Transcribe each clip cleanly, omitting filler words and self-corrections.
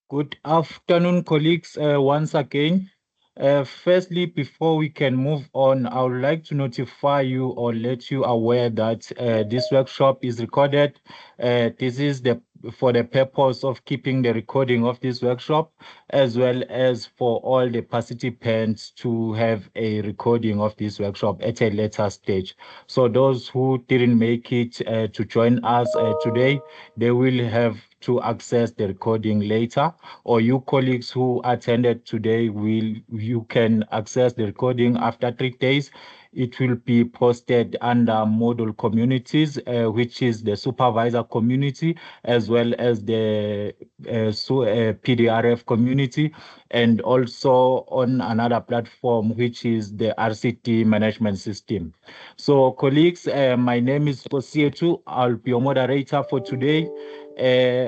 Good afternoon, colleagues, once again. Firstly, before we can move on, I would like to notify you or let you aware that this workshop is recorded. This is for the purpose of keeping the recording of this workshop, as well as for all the participants to have a recording of this workshop at a later stage. So those who didn't make it to join us today, they will have to access the recording later, or you colleagues who attended today, you can access the recording after 3 days. It will be posted under module communities, which is the supervisor community, as well as the PDRF community, and also on another platform, which is the RCT management system. So colleagues, my name is Kosietu. I'll be your moderator for today.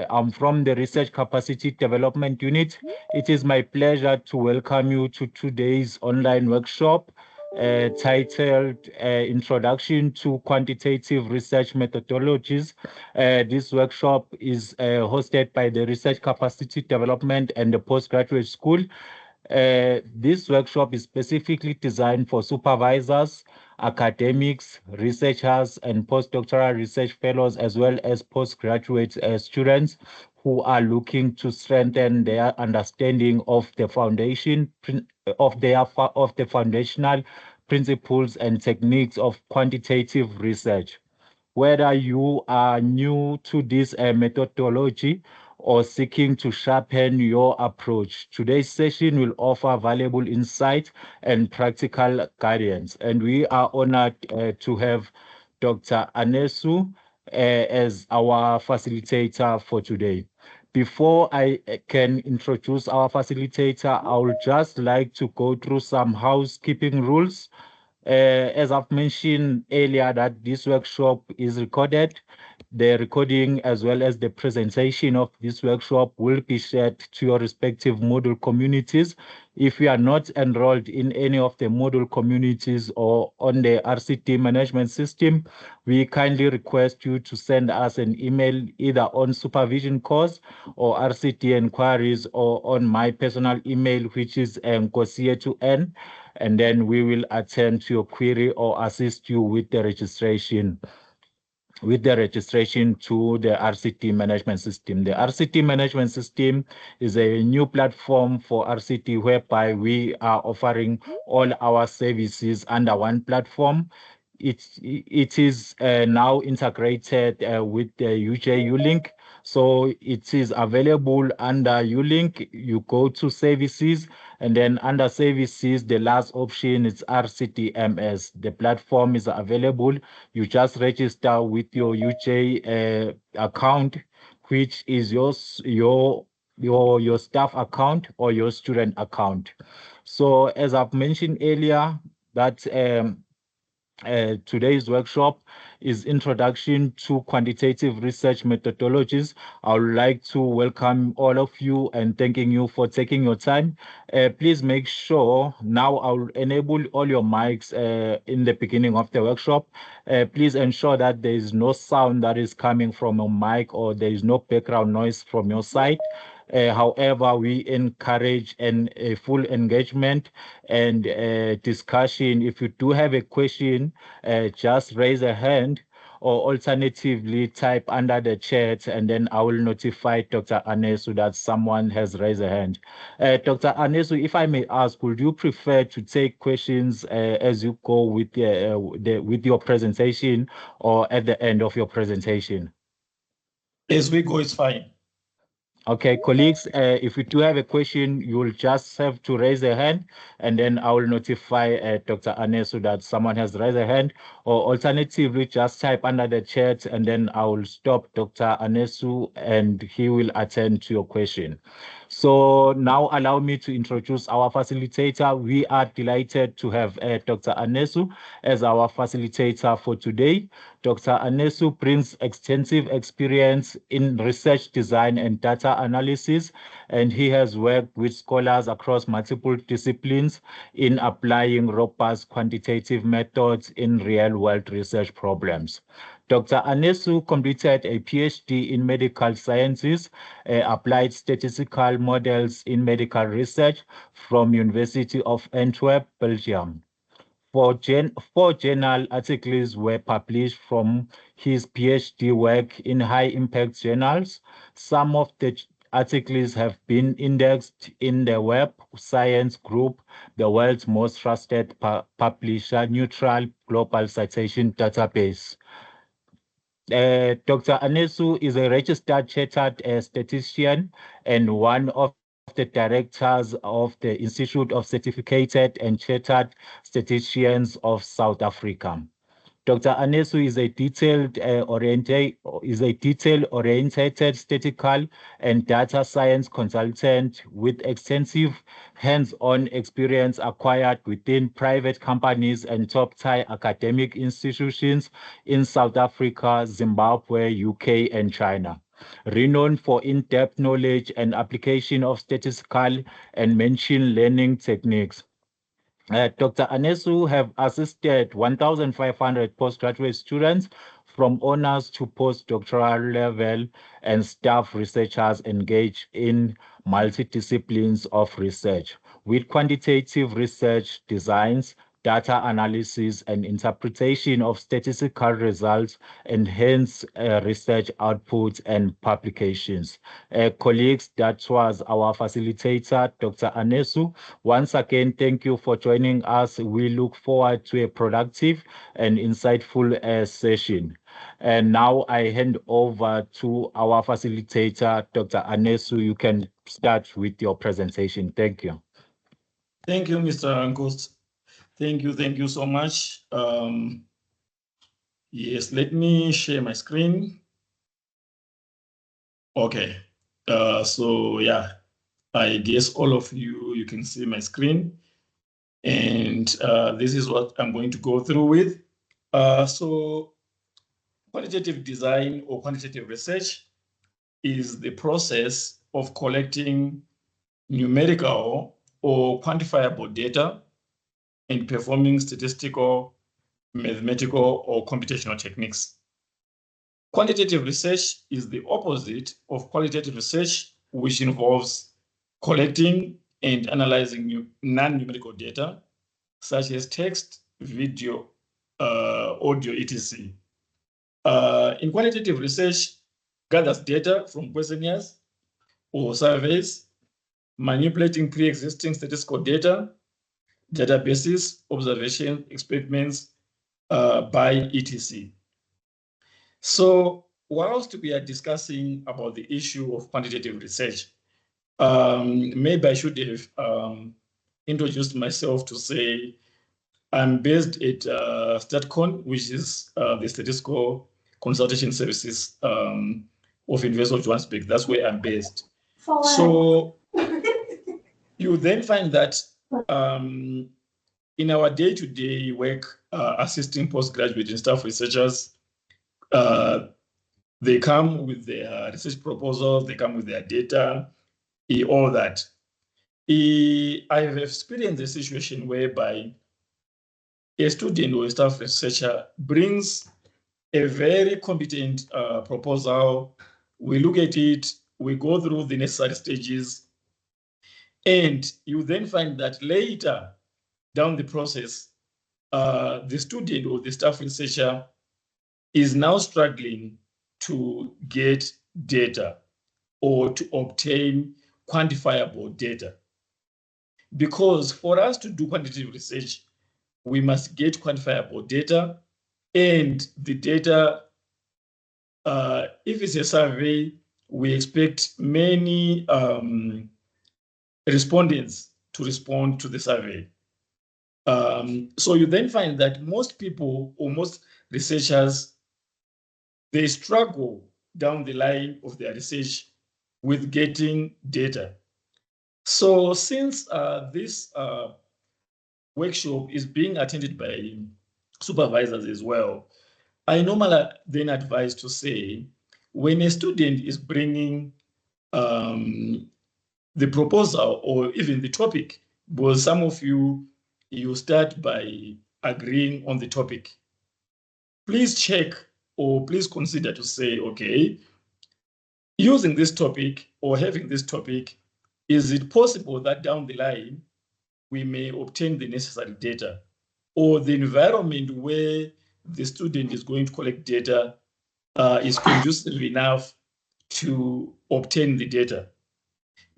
I'm from the Research Capacity Development Unit. It is my pleasure to welcome you to today's online workshop titled Introduction to Quantitative Research Methodologies. This workshop is hosted by the Research Capacity Development and the Postgraduate School. This workshop is specifically designed for supervisors, academics, researchers, and postdoctoral research fellows, as well as postgraduate students who are looking to strengthen their understanding of the of the foundational principles and techniques of quantitative research. Whether you are new to this methodology or seeking to sharpen your approach, today's session will offer valuable insight and practical guidance. And we are honored to have Dr. Anesu as our facilitator for today. Before I can introduce our facilitator, I would just like to go through some housekeeping rules. As I've mentioned earlier, that this workshop is recorded. The recording as well as the presentation of this workshop will be shared to your respective module communities. If you are not enrolled in any of the module communities or on the RCT management system, we kindly request you to send us an email either on supervision course or RCT inquiries, or on my personal email, which is Nkosietu, and then we will attend to your query or assist you with the registration to the RCT management system. The RCT management system is a new platform for RCT whereby we are offering all our services under one platform. It is now integrated with the UJ Ulink. So it is available under Ulink. You go to services, and then under services, the last option is RCTMS. The platform is available. You just register with your UJ account, which is your staff account or your student account. So as I've mentioned earlier, that today's workshop is Introduction to Quantitative Research Methodologies. I would like to welcome all of you and thanking you for taking your time. Please make sure now I will enable all your mics in the beginning of the workshop. Please ensure that there is no sound that is coming from a mic, or there is no background noise from your side. However, we encourage a full engagement and discussion. If you do have a question, just raise a hand, or alternatively type under the chat, and then I will notify Dr. Anesu that someone has raised a hand. Dr. Anesu, if I may ask, would you prefer to take questions as you go with with your presentation, or at the end of your presentation? As we go, it's fine. Okay, colleagues, if you do have a question, you'll just have to raise a hand, and then I will notify Dr. Anesu that someone has raised a hand, or alternatively, just type under the chat, and then I will stop Dr. Anesu and he will attend to your question. So now allow me to introduce our facilitator. We are delighted to have Dr. Anesu as our facilitator for today. Dr. Anesu brings extensive experience in research design and data analysis, and he has worked with scholars across multiple disciplines in applying robust quantitative methods in real-world research problems. Dr. Anesu completed a PhD in medical sciences, applied statistical models in medical research from University of Antwerp, Belgium. Four journal articles were published from his PhD work in high-impact journals. Some of the articles have been indexed in the Web Science Group, the world's most trusted publisher-neutral global citation database. Dr. Anesu is a registered chartered statistician and one of the directors of the Institute of Certificated and Chartered Statisticians of South Africa. Dr. Anesu is a detail-oriented statistical and data science consultant with extensive hands-on experience acquired within private companies and top-tier academic institutions in South Africa, Zimbabwe, UK, and China. Renowned for in-depth knowledge and application of statistical and machine learning techniques. Dr. Anesu have assisted 1,500 postgraduate students from honors to postdoctoral level and staff researchers engaged in multidisciplines of research with quantitative research designs, data analysis, and interpretation of statistical results, enhance research outputs and publications. Colleagues, that was our facilitator, Dr. Anesu. Once again, thank you for joining us. We look forward to a productive and insightful session. And now I hand over to our facilitator, Dr. Anesu. You can start with your presentation. Thank you. Thank you, Mr. Ankos. Thank you so much. Yes, let me share my screen. Okay, so yeah, I guess all of you can see my screen. And this is what I'm going to go through with. So quantitative design or quantitative research is the process of collecting numerical or quantifiable data and performing statistical, mathematical, or computational techniques. Quantitative research is the opposite of qualitative research, which involves collecting and analyzing non-numerical data, such as text, video, audio, etc. In quantitative research, gathers data from questionnaires or surveys, manipulating pre-existing statistical data, databases, observation, experiments, by etc. So whilst we are discussing about the issue of quantitative research, maybe I should have introduced myself to say I'm based at StatCon, which is the Statistical Consultation Services of University of Johannesburg. That's where I'm based. So you then find that in our day-to-day work, assisting postgraduate and staff researchers, they come with their research proposals, they come with their data, all that. I have experienced a situation whereby a student or a staff researcher brings a very competent proposal. We look at it, we go through the necessary stages, and you then find that later down the process, the student or the staff researcher is now struggling to get data or to obtain quantifiable data. Because for us to do quantitative research, we must get quantifiable data, and the data, if it's a survey, we expect many respondents to respond to the survey. So you then find that most people or most researchers, they struggle down the line of their research with getting data. So since this workshop is being attended by supervisors as well, I normally then advise to say, when a student is bringing the proposal or even the topic, because some of you start by agreeing on the topic, please check or please consider to say, okay, using this topic or having this topic, is it possible that down the line we may obtain the necessary data, or the environment where the student is going to collect data is conducive enough to obtain the data?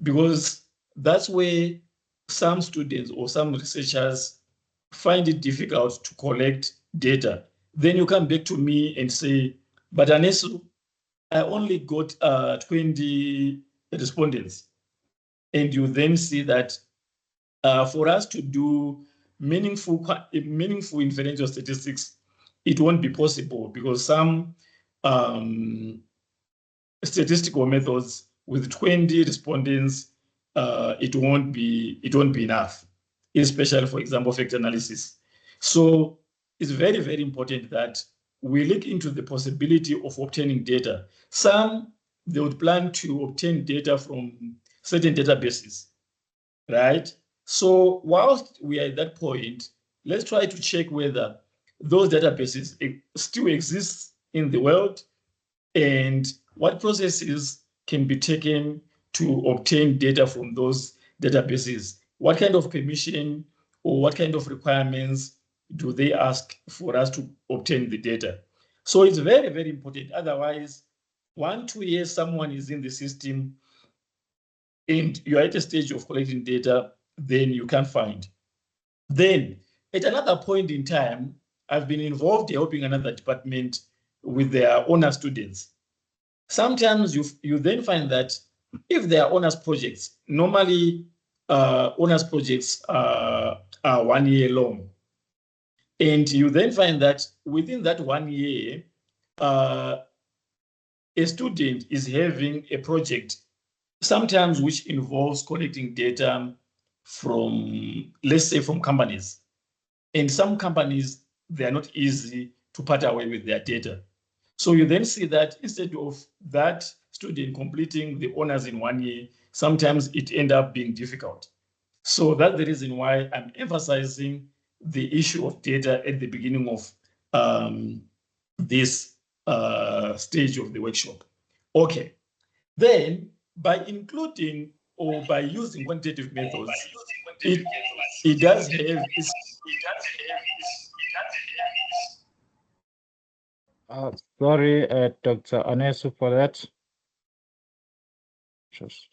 Because that's where some students or some researchers find it difficult to collect data. Then you come back to me and say, but Anesu, I only got 20 respondents. And you then see that for us to do meaningful inferential statistics, it won't be possible, because some statistical methods with 20 respondents, it won't be enough, especially, for example, factor analysis. So it's very, very important that we look into the possibility of obtaining data. Some, they would plan to obtain data from certain databases, right? So whilst we are at that point, let's try to check whether those databases still exist in the world, and what processes can be taken to obtain data from those databases. What kind of permission or what kind of requirements do they ask for us to obtain the data? So it's very, very important. Otherwise, 1-2 years someone is in the system and you're at a stage of collecting data, then you can't find. Then at another point in time, I've been involved helping another department with their honor students. Sometimes you then find that if there are honors projects, normally honors projects are 1 year long. And you then find that within that 1 year, a student is having a project, sometimes which involves collecting data from, let's say, from companies. And some companies, they are not easy to part away with their data. So you then see that instead of that student completing the honors in 1 year, sometimes it ends up being difficult. So that's the reason why I'm emphasizing the issue of data at the beginning of this stage of the workshop. Okay, then by including or by using quantitative methods, it does have Sorry, Dr. Anesu, for that. Just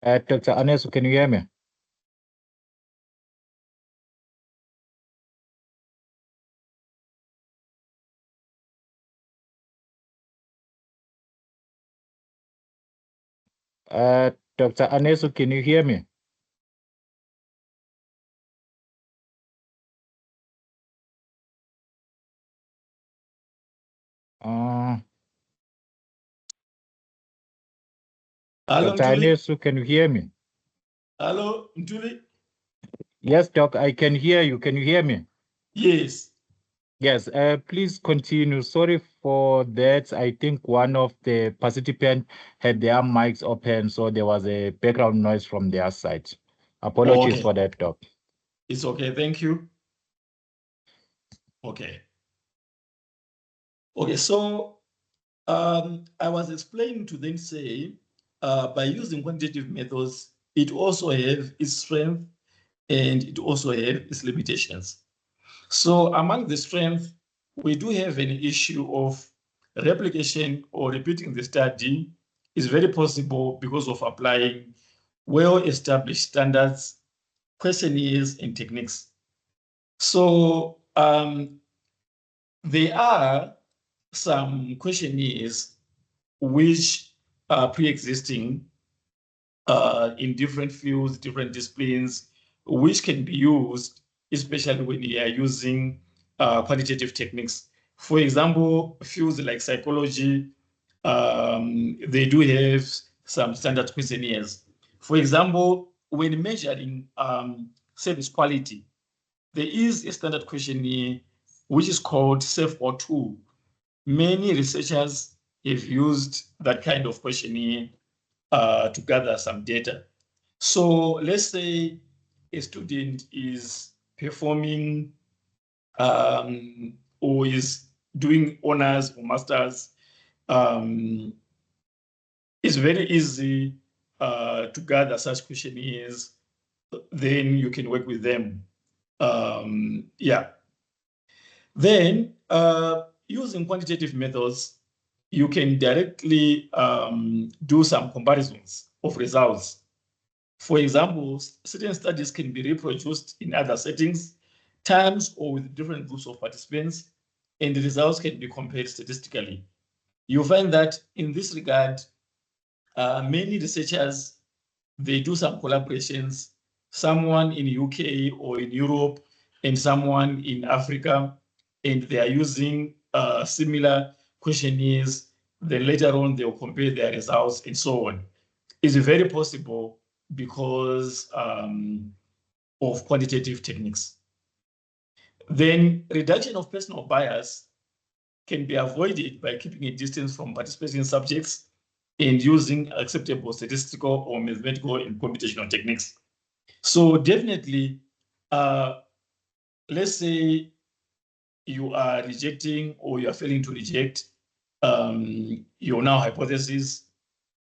Dr. Anesu, can you hear me? Dr. Anesu, can you hear me? Hello, Dr. Ntuli. Anesu, can you hear me? Hello, Ntuli. Yes, Doc, I can hear you. Can you hear me? Yes. Yes, please continue. Sorry for that. I think one of the participants had their mics open, so there was a background noise from their side. Apologies for that, Doc. It's okay. Thank you. Okay. Okay, so I was explaining to them, say, by using quantitative methods, it also has its strength and it also has its limitations. So among the strengths, we do have an issue of replication or repeating the study is very possible because of applying well-established standards, questionnaires, and techniques. So there are some questionnaires which are pre-existing in different fields, different disciplines, which can be used, especially when you are using quantitative techniques. For example, fields like psychology, they do have some standard questionnaires. For example, when measuring service quality, there is a standard questionnaire which is called SAFE or 2. Many researchers have used that kind of questionnaire to gather some data. So let's say a student is performing or is doing honors or masters. It's very easy to gather such questionnaires. Then you can work with them. Yeah. Then using quantitative methods, you can directly do some comparisons of results. For example, certain studies can be reproduced in other settings, times, or with different groups of participants, and the results can be compared statistically. You find that in this regard, many researchers, they do some collaborations, someone in UK or in Europe and someone in Africa, and they are using similar questionnaires. Then later on, they'll compare their results and so on. It's very possible because of quantitative techniques. Then reduction of personal bias can be avoided by keeping a distance from participating subjects and using acceptable statistical or mathematical and computational techniques. So definitely, let's say you are rejecting or you are failing to reject your null hypothesis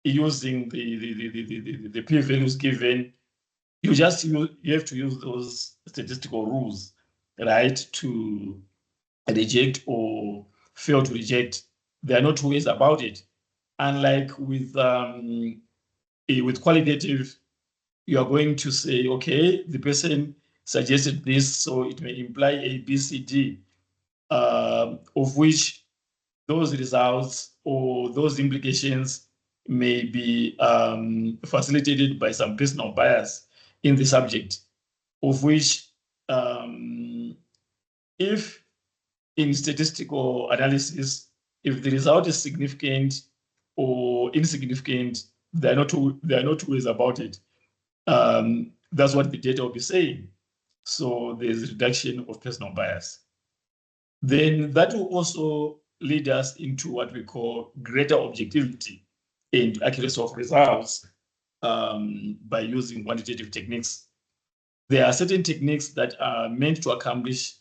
using the p-values given. You have to use those statistical rules, right, to reject or fail to reject. There are no two ways about it. Unlike with qualitative, you are going to say, okay, the person suggested this, so it may imply A, B, C, D, of which those results or those implications may be facilitated by some personal bias in the subject, of which if in statistical analysis, if the result is significant or insignificant, there are no two ways about it. That's what the data will be saying. So there's reduction of personal bias. Then that will also lead us into what we call greater objectivity and accuracy of results by using quantitative techniques. There are certain techniques that are meant to accomplish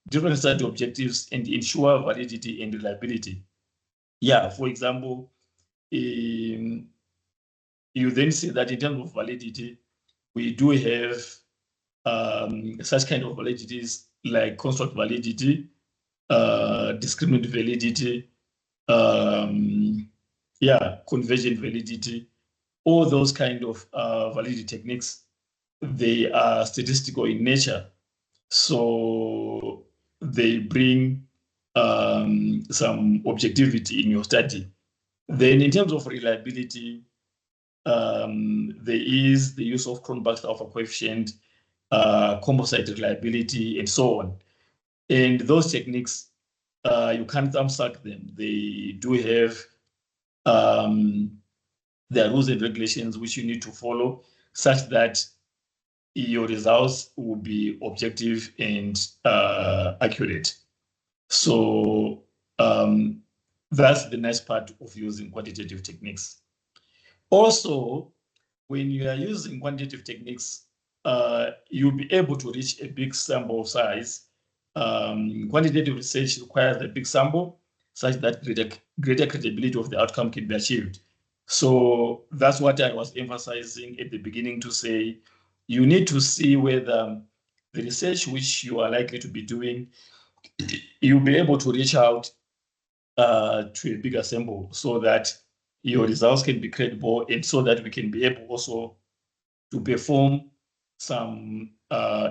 different study objectives and ensure validity and reliability. Yeah, for example, you then see that in terms of validity, we do have such kind of validities like construct validity, discriminant validity, convergent validity, all those kind of validity techniques, they are statistical in nature. So they bring some objectivity in your study. Then in terms of reliability, there is the use of Cronbach's alpha coefficient, composite reliability, and so on. And those techniques, you can't thumbsuck them. They do have their rules and regulations which you need to follow such that your results will be objective and accurate. So that's the nice part of using quantitative techniques. Also, when you are using quantitative techniques, you'll be able to reach a big sample size. Quantitative research requires a big sample such that greater credibility of the outcome can be achieved. So that's what I was emphasizing at the beginning to say, you need to see whether the research which you are likely to be doing, you'll be able to reach out to a bigger sample so that your results can be credible and so that we can be able also to perform some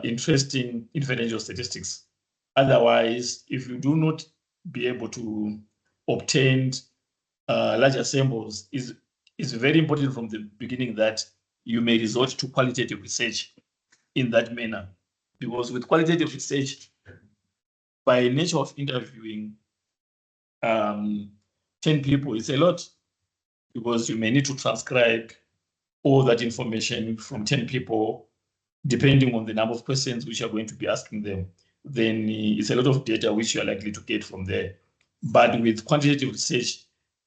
interesting inferential statistics. Otherwise, if you do not be able to obtain larger samples, it's very important from the beginning that you may resort to qualitative research in that manner. Because with qualitative research, by nature of interviewing 10 people, it's a lot because you may need to transcribe all that information from 10 people, depending on the number of questions which you're going to be asking them. Then it's a lot of data which you're likely to get from there. But with quantitative research,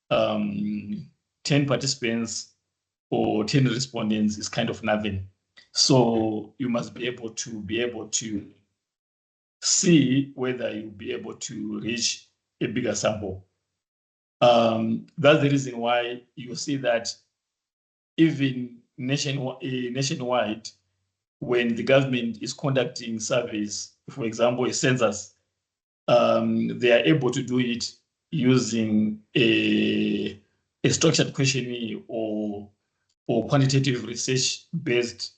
10 participants, or 10 respondents is kind of nothing. So you must be able to see whether you'll be able to reach a bigger sample. That's the reason why you see that even nationwide, when the government is conducting surveys, for example, a census, they are able to do it using a structured questionnaire or quantitative research-based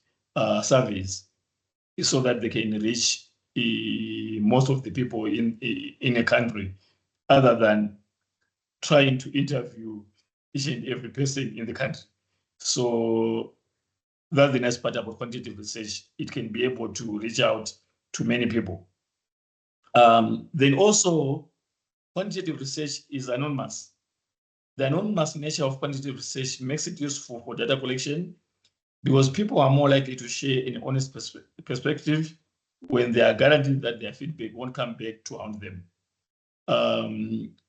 surveys, so that they can reach most of the people in a country, other than trying to interview each and every person in the country. So that's the nice part about quantitative research. It can be able to reach out to many people. Then also, quantitative research is anonymous. The anonymous nature of quantitative research makes it useful for data collection, because people are more likely to share an honest perspective when they are guaranteed that their feedback won't come back to haunt them.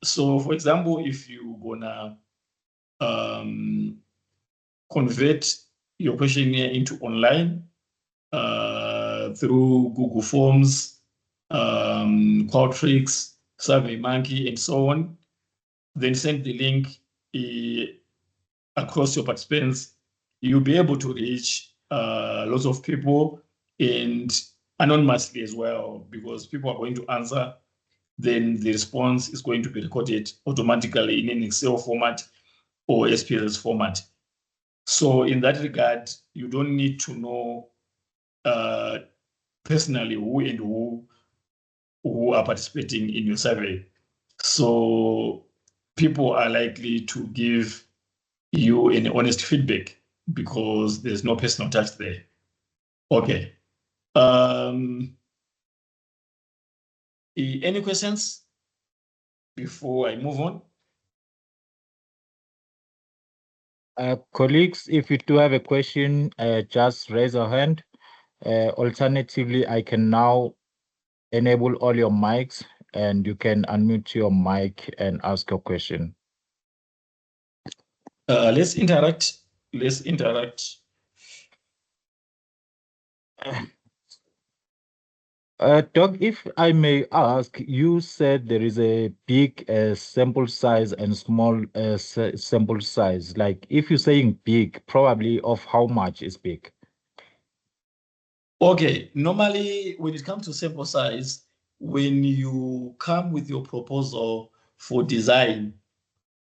So, for example, if you're gonna convert your questionnaire into online through Google Forms, Qualtrics, SurveyMonkey, and so on, then send the link across your participants, you'll be able to reach lots of people, and anonymously as well, because people are going to answer. Then the response is going to be recorded automatically in an Excel format or SPSS format. So in that regard, you don't need to know personally who are participating in your survey. So people are likely to give you an honest feedback because there's no personal touch there. Okay. Any questions before I move on? Colleagues, if you do have a question, just raise your hand. Alternatively, I can now enable all your mics and you can unmute your mic and ask your question. Let's interact. Let's interact. Doug, if I may ask, you said there is a big sample size and small sample size. Like if you're saying big, probably of how much is big? Okay, normally when it comes to sample size, when you come with your proposal for design,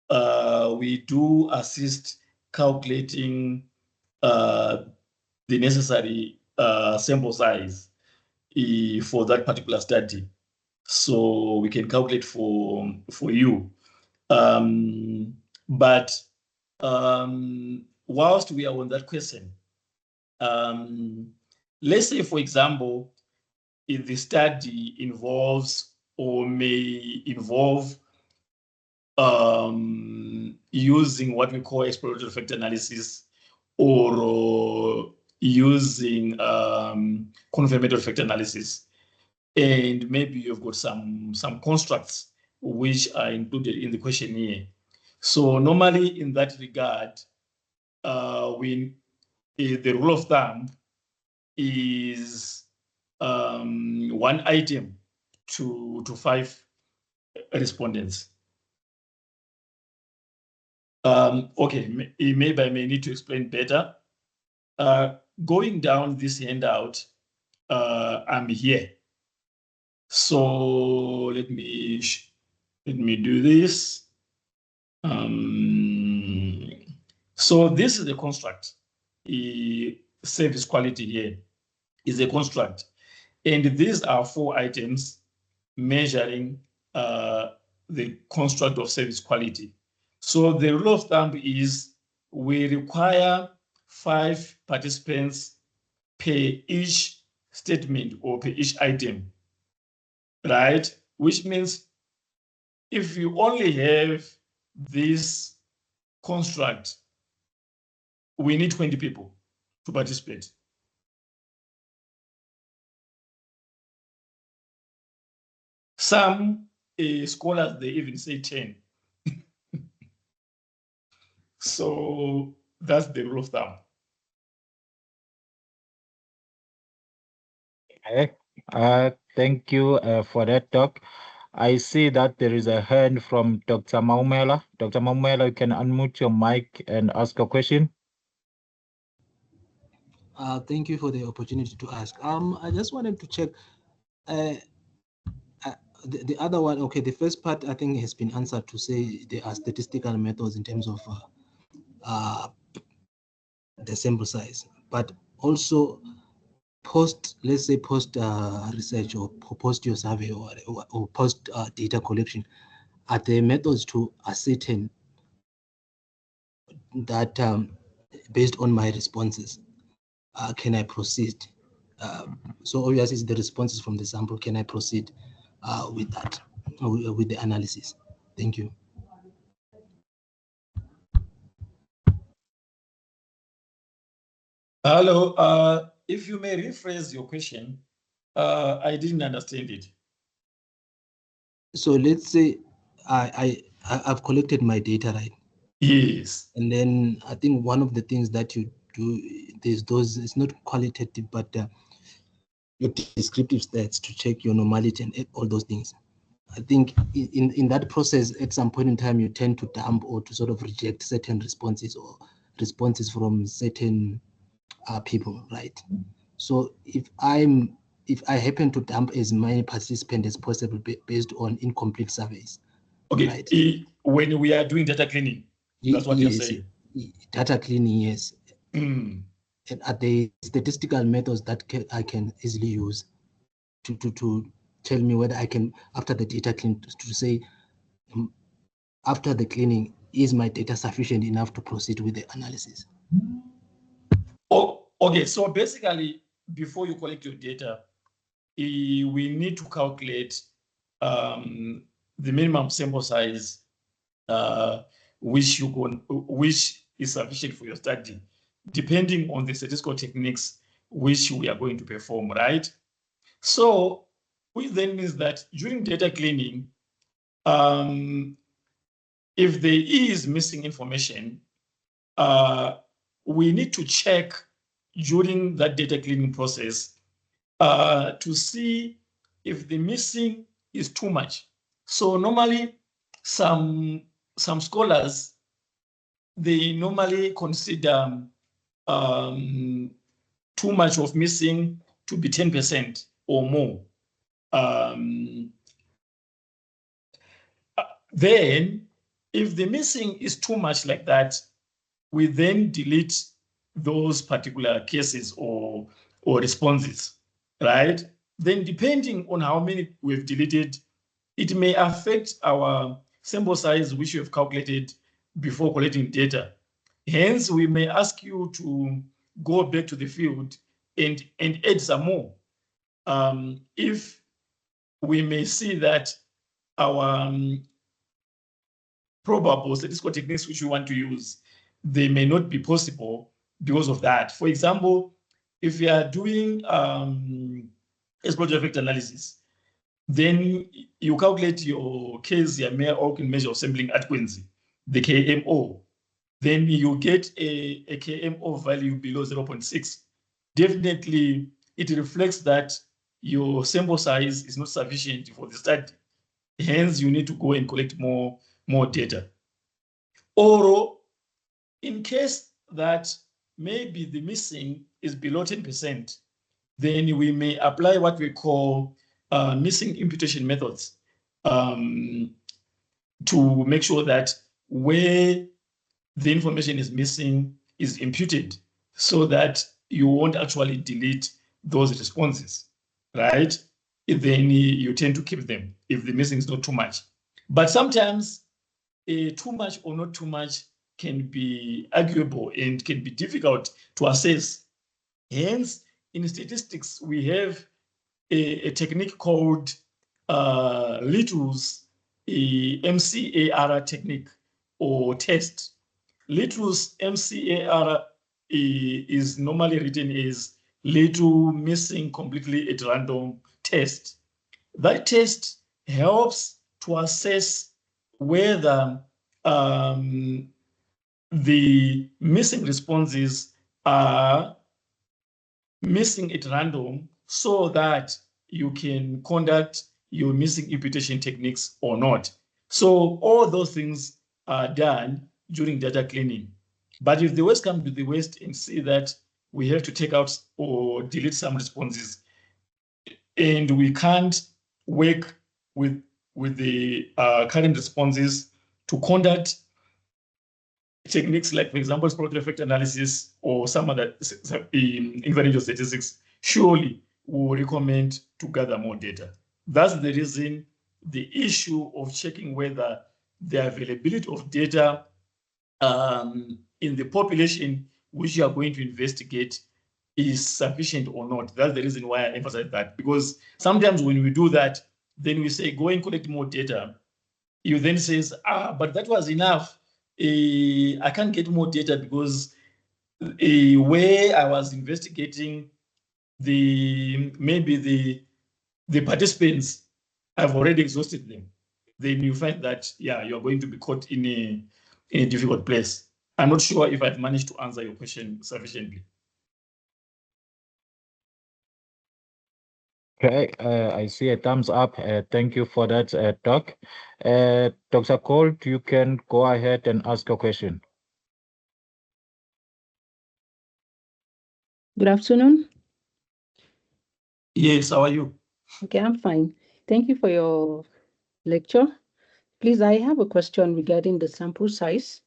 we do assist calculating the necessary sample size for that particular study. So we can calculate for you. But whilst we are on that question, let's say, for example, if the study involves or may involve using what we call exploratory factor analysis, or using confirmatory factor analysis, and maybe you've got some constructs which are included in the questionnaire. So normally in that regard, the rule of thumb is one item to 5 respondents. Okay, maybe I may need to explain better. Going down this handout, I'm here. So let me do this. So this is the construct. Service quality here is a construct, and these are 4 items measuring the construct of service quality. So the rule of thumb is we require 5 participants per each statement or per each item, right? Which means if you only have this construct, we need 20 people to participate. Some scholars, they even say 10. So That's the rule of thumb. Okay. Thank you for that talk. I see that there is a hand from Dr. Maumela. Dr. Maumela, you can unmute your mic and ask a question. Thank you for the opportunity to ask. I just wanted to check the other one. Okay, the first part I think has been answered to say there are statistical methods in terms of the sample size, but also let's say post research or post your survey or post data collection, are there methods to ascertain that based on my responses, can I proceed? So obviously the responses from the sample, can I proceed with that, with the analysis? Thank you. Hello, if you may rephrase your question, I didn't understand it. So let's say I've collected my data, right? Yes. And then I think one of the things that you do, there's those, it's not qualitative, but your descriptive stats to check your normality and all those things. I think in that process, at some point in time, you tend to dump or to sort of reject certain responses or responses from certain people, right? So if I happen to dump as many participants as possible based on incomplete surveys. Okay, right? When we are doing data cleaning, that's what you're saying. Data cleaning, yes. Mm. And are there statistical methods that I can easily use to tell me whether I can, after the data clean, to say, after the cleaning, is my data sufficient enough to proceed with the analysis? Oh, okay, so basically, before you collect your data, we need to calculate the minimum sample size which is sufficient for your study, depending on the statistical techniques which we are going to perform, right? So, which then means that during data cleaning, if there is missing information, we need to check during that data cleaning process to see if the missing is too much. So normally, some scholars, they normally consider too much of missing to be 10% or more. Then, if the missing is too much like that, we then delete those particular cases or responses, right? Then depending on how many we've deleted, it may affect our sample size, which we have calculated before collecting data. Hence, we may ask you to go back to the field and add some more. If we may see that our probable statistical techniques which we want to use, they may not be possible because of that. For example, if you are doing exposure effect analysis, then you calculate your K-Meyer measure of sampling adequacy, the KMO. Then you get a KMO value below 0.6. Definitely, it reflects that your sample size is not sufficient for the study. Hence, you need to go and collect more data. Or in case that maybe the missing is below 10%, then we may apply what we call missing imputation methods to make sure that where the information is missing is imputed so that you won't actually delete those responses, right? Then you tend to keep them if the missing is not too much. But sometimes too much or not too much can be arguable and can be difficult to assess. Hence, in statistics, we have a technique called Little's MCAR technique or test. Little's MCAR is normally written as Little Missing Completely at Random test. That test helps to assess whether the missing responses are missing at random so that you can conduct your missing imputation techniques or not. So all those things are done during data cleaning. But if the worst comes to the worst and see that we have to take out or delete some responses, and we can't work with the current responses to conduct techniques like, for example, spectral effect analysis or some other inferential statistics, surely we will recommend to gather more data. That's the reason the issue of checking whether the availability of data in the population which you are going to investigate is sufficient or not. That's the reason why I emphasize that, because sometimes when we do that, then we say, go and collect more data. You then says, but that was enough. I can't get more data because where I was investigating maybe the participants, I've already exhausted them. Then you find that, yeah, you're going to be caught in a difficult place. I'm not sure if I've managed to answer your question sufficiently. Okay, I see a thumbs up. Thank you for that talk. Dr. Colt, you can go ahead and ask your question. Good afternoon. Yes, how are you? Okay, I'm fine. Thank you for your lecture. Please, I have a question regarding the sample size.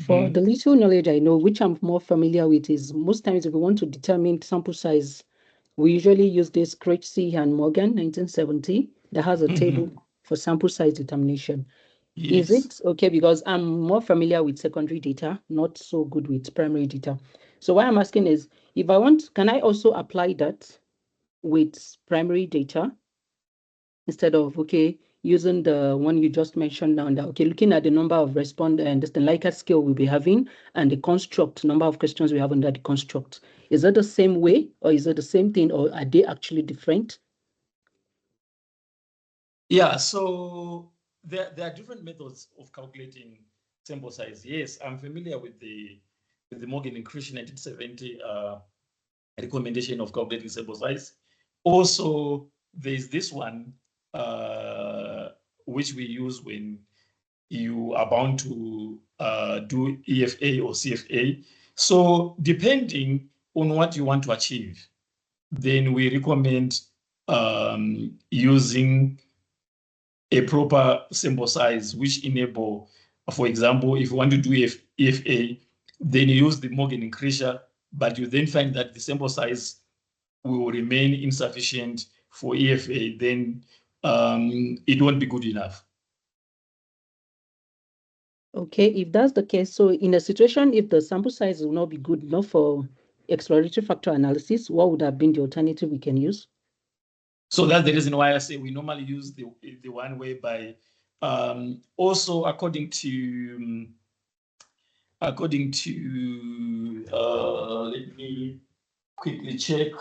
For the little knowledge I know, which I'm more familiar with, is most times if we want to determine sample size, we usually use this Krejci and Morgan, 1970, that has a table for sample size determination. Yes. Is it okay? Because I'm more familiar with secondary data, not so good with primary data. So what I'm asking is, if I want, can I also apply that with primary data instead of, okay, using the one you just mentioned now, that, okay, looking at the number of respondents and just the Likert scale we'll be having and the construct, number of questions we have under the construct. Is that the same way, or is it the same thing, or are they actually different? Yeah, so there are different methods of calculating sample size. Yes, I'm familiar with the Morgan and Krejci 1970 recommendation of calculating sample size. Also, there's this one which we use when you are bound to do EFA or CFA. So depending on what you want to achieve, then we recommend using a proper sample size, which enable, for example, if you want to do EFA, then you use the Morgan and Krejci, but you then find that the sample size will remain insufficient for EFA, then it won't be good enough. Okay, if that's the case, so in a situation, if the sample size will not be good enough for exploratory factor analysis, what would have been the alternative we can use? So that's the reason why I say we normally use the one whereby also according to let me quickly check,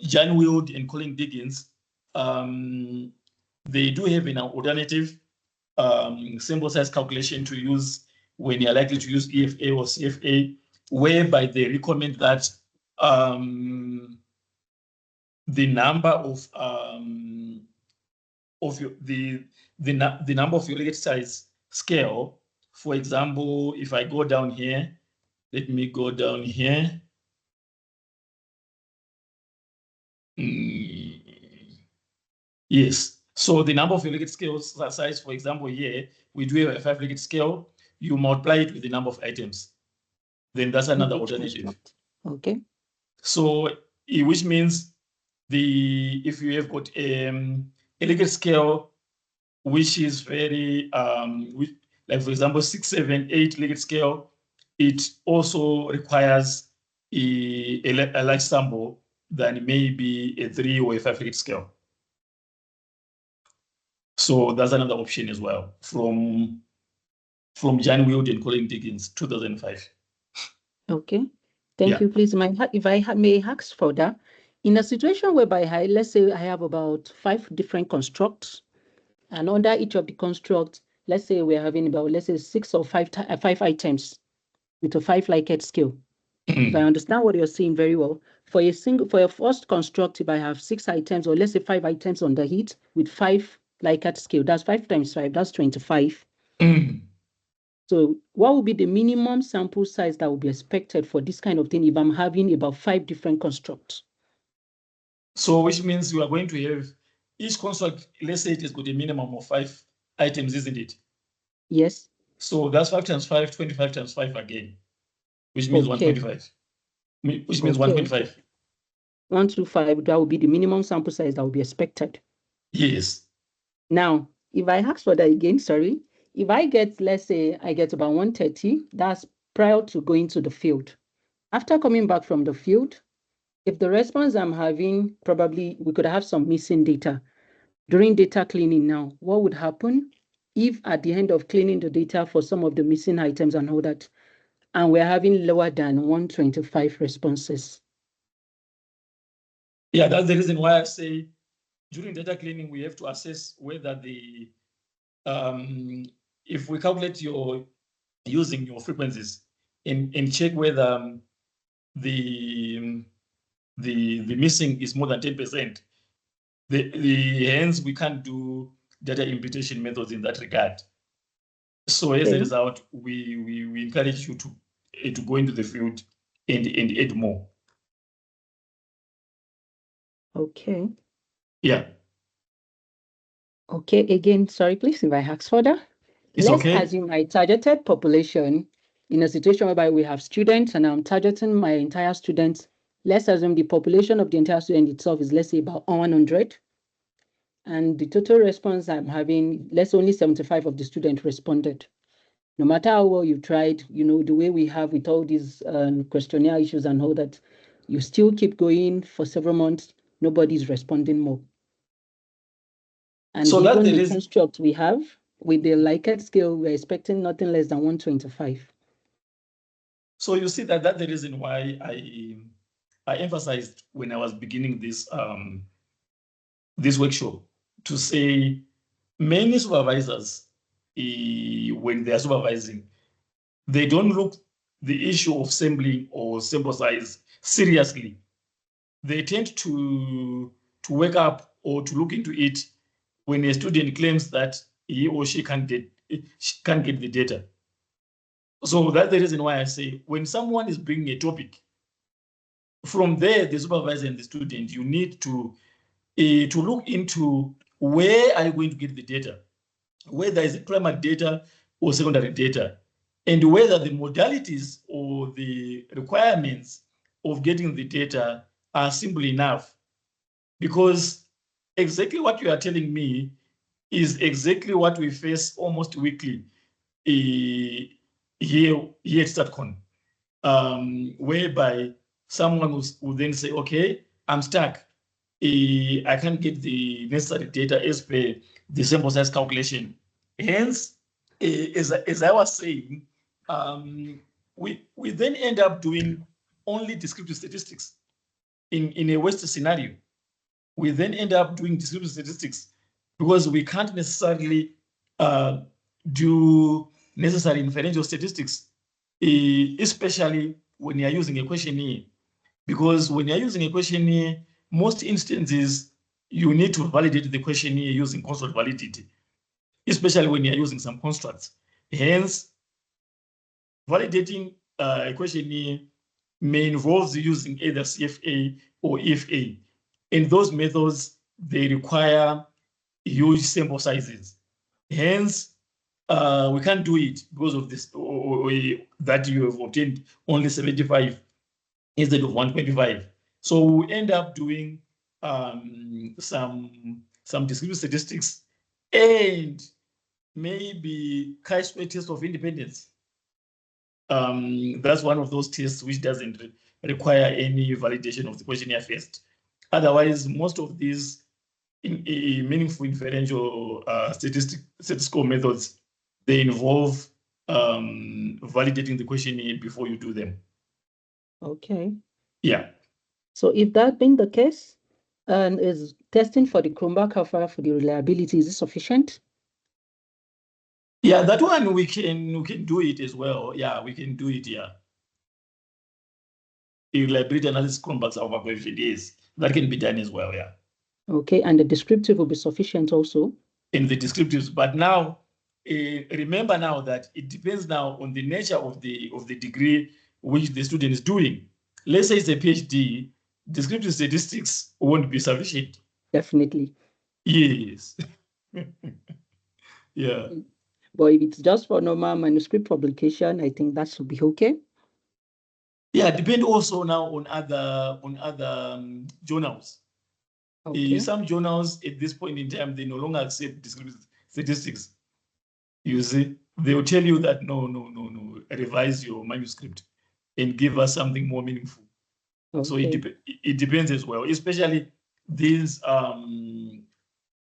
Jan Wild and Colin Diggins, they do have an alternative sample size calculation to use when you're likely to use EFA or CFA, whereby they recommend that the number of the number of your Likert size scale. For example, if I go down here, let me go down here. Yes. So the number of your Likert scale size, for example, here we do have a 5 Likert scale. You multiply it with the number of items. Then that's another alternative. Okay. So which means if you have got a Likert scale which is very like, for example, 6, 7, 8 Likert scale, it also requires a large sample than maybe a 3 or a 5 Likert scale. So that's another option as well from Jan Wild and Colin Diggins, 2005. Okay, thank you. Please, if I may ask further, in a situation whereby, let's say I have about 5 different constructs, and under each of the constructs, let's say we're having about, let's say 6 or 5 items with a 5 Likert scale. If I understand what you're saying very well, for a first construct, if I have 6 items, or let's say 5 items on the heat with 5 Likert scale, that's 5 times 5, that's 25. So what would be the minimum sample size that would be expected for this kind of thing if I'm having about 5 different constructs? So which means you are going to have each construct, let's say it has got a minimum of 5 items, isn't it? Yes. So that's 5 times 5, 25 times 5 again, which means Okay. 125. Which means 125. 125, that would be the minimum sample size that would be expected. Yes. Now, if I ask for that again, sorry, if I get, let's say I get about 130, that's prior to going to the field. After coming back from the field, if the response I'm having, probably we could have some missing data. During data cleaning now, what would happen if at the end of cleaning the data for some of the missing items and all that, and we're having lower than 125 responses? Yeah, that's the reason why I say during data cleaning, we have to assess whether the, if we calculate using your frequencies and check whether the missing is more than 10%, hence we can't do data imputation methods in that regard. So as a result, we encourage you to go into the field and add more. Okay. Yeah. Okay, again, sorry, please, if I ask further. It's Let's okay. assume my targeted population in a situation whereby we have students and I'm targeting my entire students. Let's assume the population of the entire student itself is, let's say, about 100. And the total response I'm having, let's only 75 of the students responded. No matter how well you tried, the way we have with all these questionnaire issues and all that, you still keep going for several months, nobody's responding more. And So even that the construct we have with the Likert scale, we're expecting nothing less than 125. So you see that's the reason why I emphasized when I was beginning this this workshop to say many supervisors, when they are supervising, they don't look the issue of sampling or sample size seriously. They tend to wake up or to look into it when a student claims that he or she can't get the data. So that's the reason why I say when someone is bringing a topic, from there, the supervisor and the student, you need to look into where are you going to get the data, whether it's primary data or secondary data, and whether the modalities or the requirements of getting the data are simple enough. Because exactly what you are telling me is exactly what we face almost weekly here at StatCon, whereby someone will then say, okay, I'm stuck. I can't get the necessary data as per the sample size calculation. Hence, as I was saying, we then end up doing only descriptive statistics in a West scenario. We then end up doing descriptive statistics because we can't necessarily do necessary inferential statistics, especially when you're using a questionnaire. Because when you're using a questionnaire, most instances, you need to validate the questionnaire using construct validity, especially when you're using some constructs. Hence, validating a questionnaire may involve using either CFA or EFA. And those methods, they require huge sample sizes. Hence, we can't do it because of this, that you have obtained only 75 instead of 125. So we end up doing some descriptive statistics and maybe chi-square test of independence. That's one of those tests which doesn't require any validation of the questionnaire first. Otherwise, most of these meaningful inferential statistical methods, they involve validating the questionnaire before you do them. Okay. Yeah. So if that being the case, and is testing for the Chromberg alpha for the reliability, is it sufficient? Yeah, that one we can do it as well. Yeah, we can do it. Yeah. Reliability analysis complex over coefficient, yes, that can be done as well. Yeah. Okay, and the descriptive will be sufficient also. In the descriptives, but now remember now that it depends now on the nature of the degree which the student is doing. Let's say it's a PhD, descriptive statistics won't be sufficient. Definitely. Yes. Yeah. But if it's just for normal manuscript publication, I think that should be okay. Yeah, depend also now on other journals. Okay. Some journals at this point in time, they no longer accept descriptive statistics. You see, they will tell you that no, revise your manuscript and give us something more meaningful. Okay. So it depends as well, especially these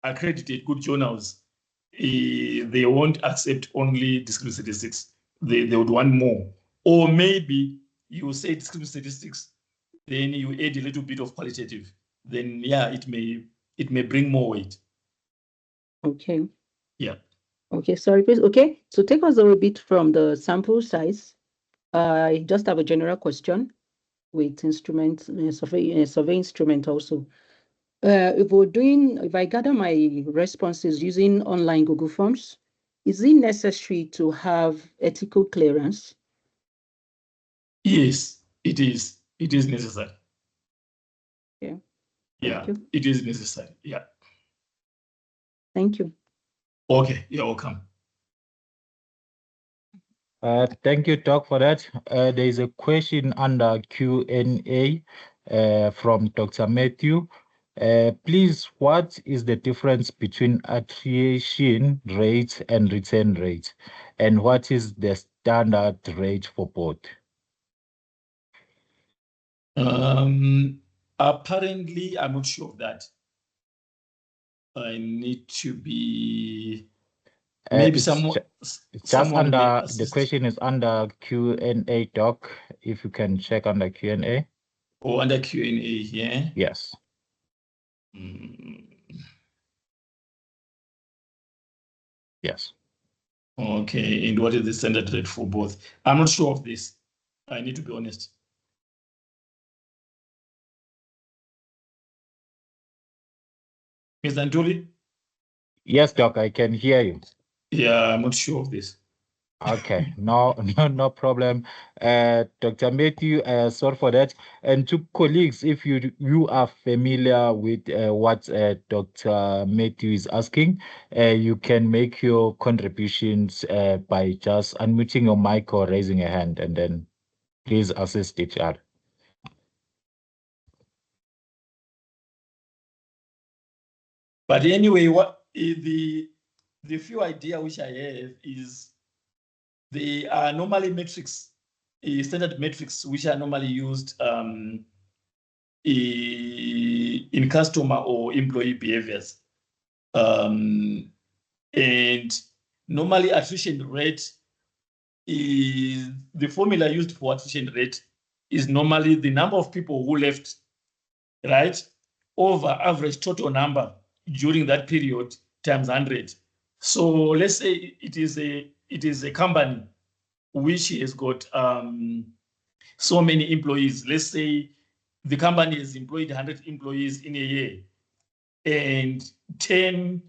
accredited good journals. They won't accept only descriptive statistics. They would want more. Or maybe you say descriptive statistics, then you add a little bit of qualitative. Then yeah, it may bring more weight. Okay. Yeah. Okay, sorry, please. Okay, so take us a bit from the sample size. I just have a general question with instrument, survey instrument also. If I gather my responses using online Google Forms, is it necessary to have ethical clearance? Yes, it is. It is necessary. Yeah. Yeah, it is necessary. Yeah. Thank you. Okay, you're welcome. Thank you, Doc, for that. There is a question under Q&A from Dr. Matthew. Please, what is the difference between attrition rate and return rate? And what is the standard rate for both? Apparently, I'm not sure of that. I need to be maybe someone under the question is under Q&A, Doc. If you can check under Q&A. Oh, under Q&A, yeah. Yes. Yes. Okay, and what is the standard rate for both? I'm not sure of this. I need to be honest. Ms. Antuli? Yes, Doc, I can hear you. Yeah, I'm not sure of this. Okay, no problem. Dr. Matthew, sorry for that. And to colleagues, if you are familiar with what Dr. Matthew is asking, you can make your contributions by just unmuting your mic or raising a hand, and then please assist each other. But anyway, what the few idea which I have is they are normally metrics, standard metrics, which are normally used in customer or employee behaviors. And normally attrition rate is the formula used for attrition rate is normally the number of people who left, right, over average total number during that period times 100. So let's say it is a company which has got so many employees. Let's say the company has employed 100 employees in a year, and 10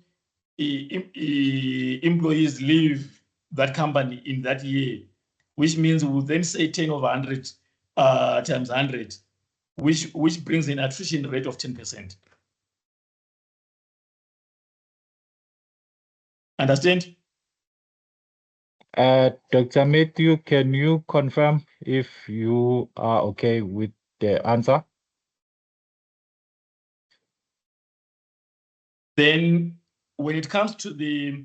employees leave that company in that year, which means we'll then say 10 over 100 times 100, which brings an attrition rate of 10%. Understand? Dr. Matthew, can you confirm if you are okay with the answer? Then when it comes to the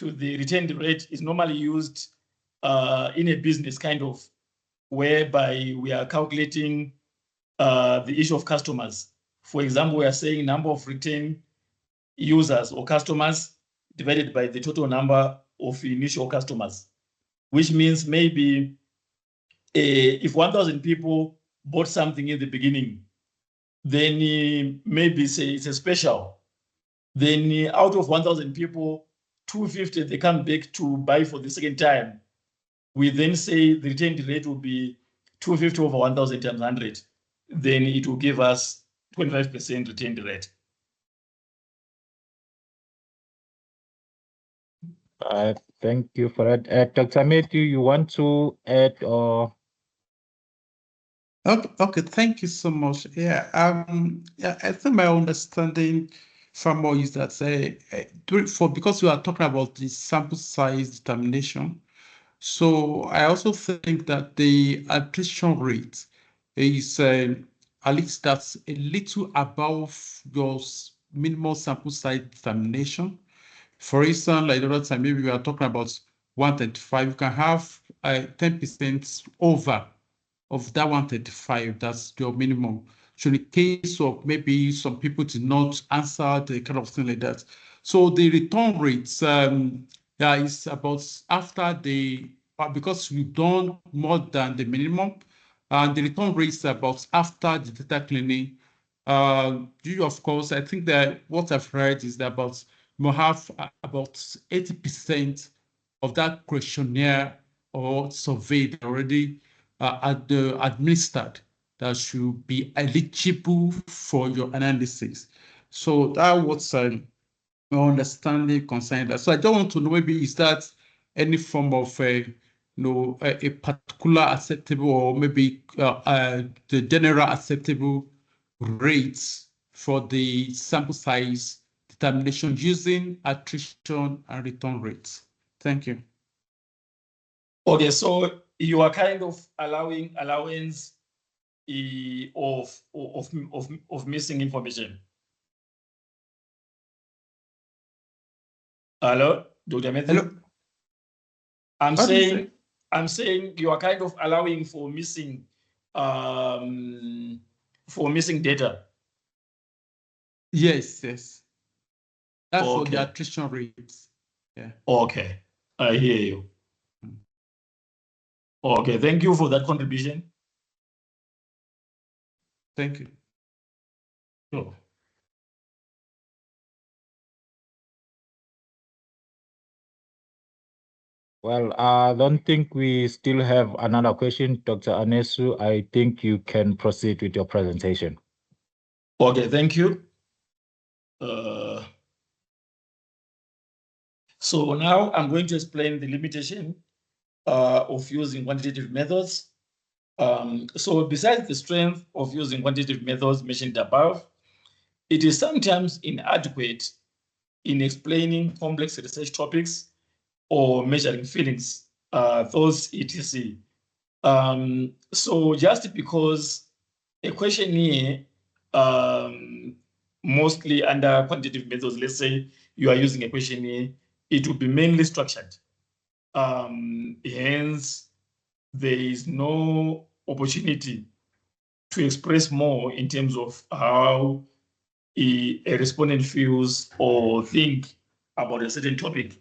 return rate, is normally used in a business kind of whereby we are calculating the issue of customers. For example, we are saying number of return users or customers divided by the total number of initial customers, which means maybe if 1,000 people bought something in the beginning, then maybe say it's a special. Then out of 1,000 people, 250, they come back to buy for the second time, we then say the retained rate will be 250 over 1,000 times 100. Then it will give us 25% retained rate. Thank you for that. Dr. Matthew, you want to add or? Okay, thank you so much. Yeah, I think my understanding somewhat is that because we are talking about the sample size determination, so I also think that the attrition rate is at least that's a little above your minimal sample size determination. For instance, like the other time, maybe we are talking about 135, you can have 10% over of that 135, that's your minimum. So in the case of maybe some people did not answer the kind of thing like that. So the return rates, is about after because you've done more than the minimum, and the return rates about after the data cleaning. Of course, I think that what I've heard is that about you have about 80% of that questionnaire or survey already administered that should be eligible for your analysis. So that was my understanding concerning that. So I don't want to know, maybe is that any form of a particular acceptable, or maybe the general acceptable rates for the sample size determination using attrition and return rates. Thank you. Okay, so you are kind of allowing allowance of missing information. Hello, Dr. Matthew? Hello. I'm saying you are kind of allowing for missing data. Yes. That's for Okay. the attrition rates. Yeah. Okay, I hear you. Okay, thank you for that contribution. Thank you. Sure. Well, I don't think we still have another question, Dr. Anesu. I think you can proceed with your presentation. Okay, thank you. So now I'm going to explain the limitation of using quantitative methods. So besides the strength of using quantitative methods mentioned above, it is sometimes inadequate in explaining complex research topics or measuring feelings, thoughts, etc. So just because a questionnaire, mostly under quantitative methods, let's say you are using a questionnaire, it will be mainly structured. Hence, there is no opportunity to express more in terms of how a respondent feels or think about a certain topic.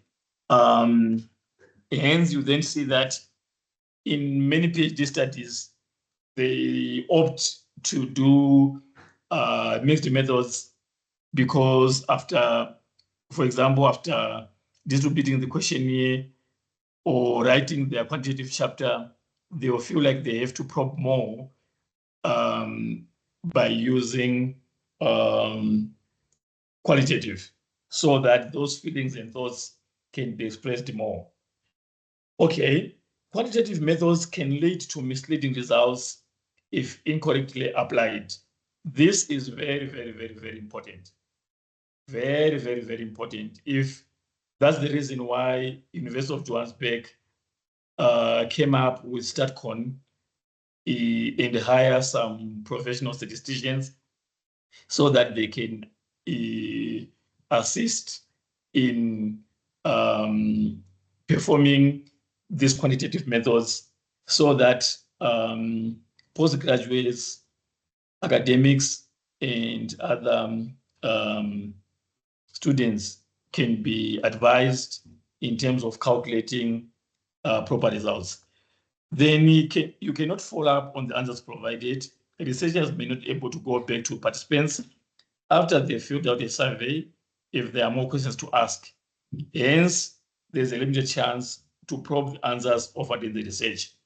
Hence, you then see that in many PhD studies, they opt to do mixed methods because for example, after distributing the questionnaire or writing their quantitative chapter, they will feel like they have to probe more by using qualitative, so that those feelings and thoughts can be expressed more. Okay, quantitative methods can lead to misleading results if incorrectly applied. This is very, very, very, very important. Very, very, very important. If that's the reason why University of Johannesburg came up with StatCon and hire some professional statisticians so that they can assist in performing these quantitative methods so that postgraduates, academics, and other students can be advised in terms of calculating proper results. Then you cannot follow up on the answers provided. Researchers may not be able to go back to participants after they filled out a survey if there are more questions to ask. Hence, there's a limited chance to probe the answers offered in the research.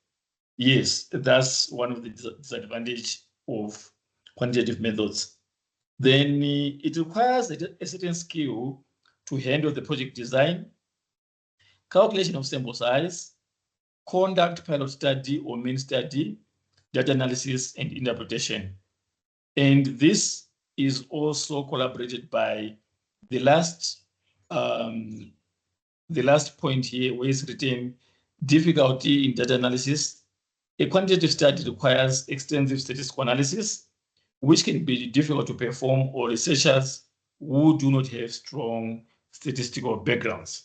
Yes, that's one of the disadvantages of quantitative methods. Then it requires a certain skill to handle the project design, calculation of sample size, conduct pilot study or main study, data analysis, and interpretation. And this is also collaborated by the last point here, where it's written difficulty in data analysis. A quantitative study requires extensive statistical analysis, which can be difficult to perform for researchers who do not have strong statistical backgrounds.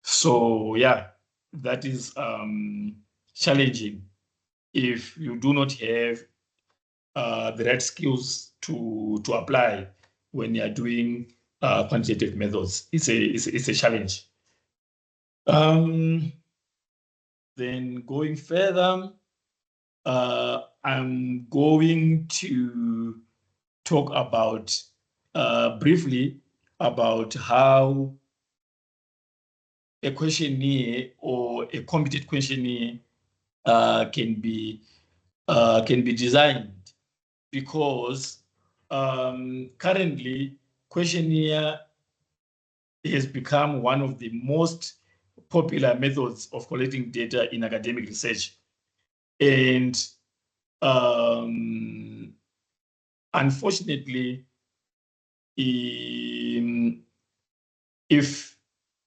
So yeah, that is challenging if you do not have the right skills to apply when you are doing quantitative methods. It's a challenge. Then going further, I'm going to talk about briefly about how a questionnaire or a competent questionnaire can be designed, because currently questionnaire has become one of the most popular methods of collecting data in academic research. And unfortunately, if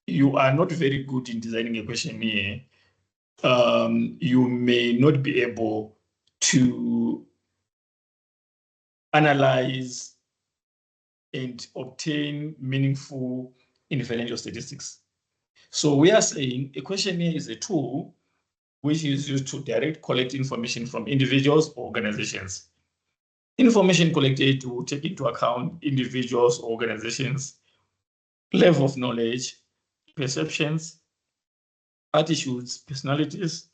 you are not very good in designing a questionnaire, you may not be able to analyze and obtain meaningful inferential statistics. So we are saying a questionnaire is a tool which is used to direct collect information from individuals or organizations. Information collected will take into account individuals or organizations' level of knowledge, perceptions, attitudes, personalities,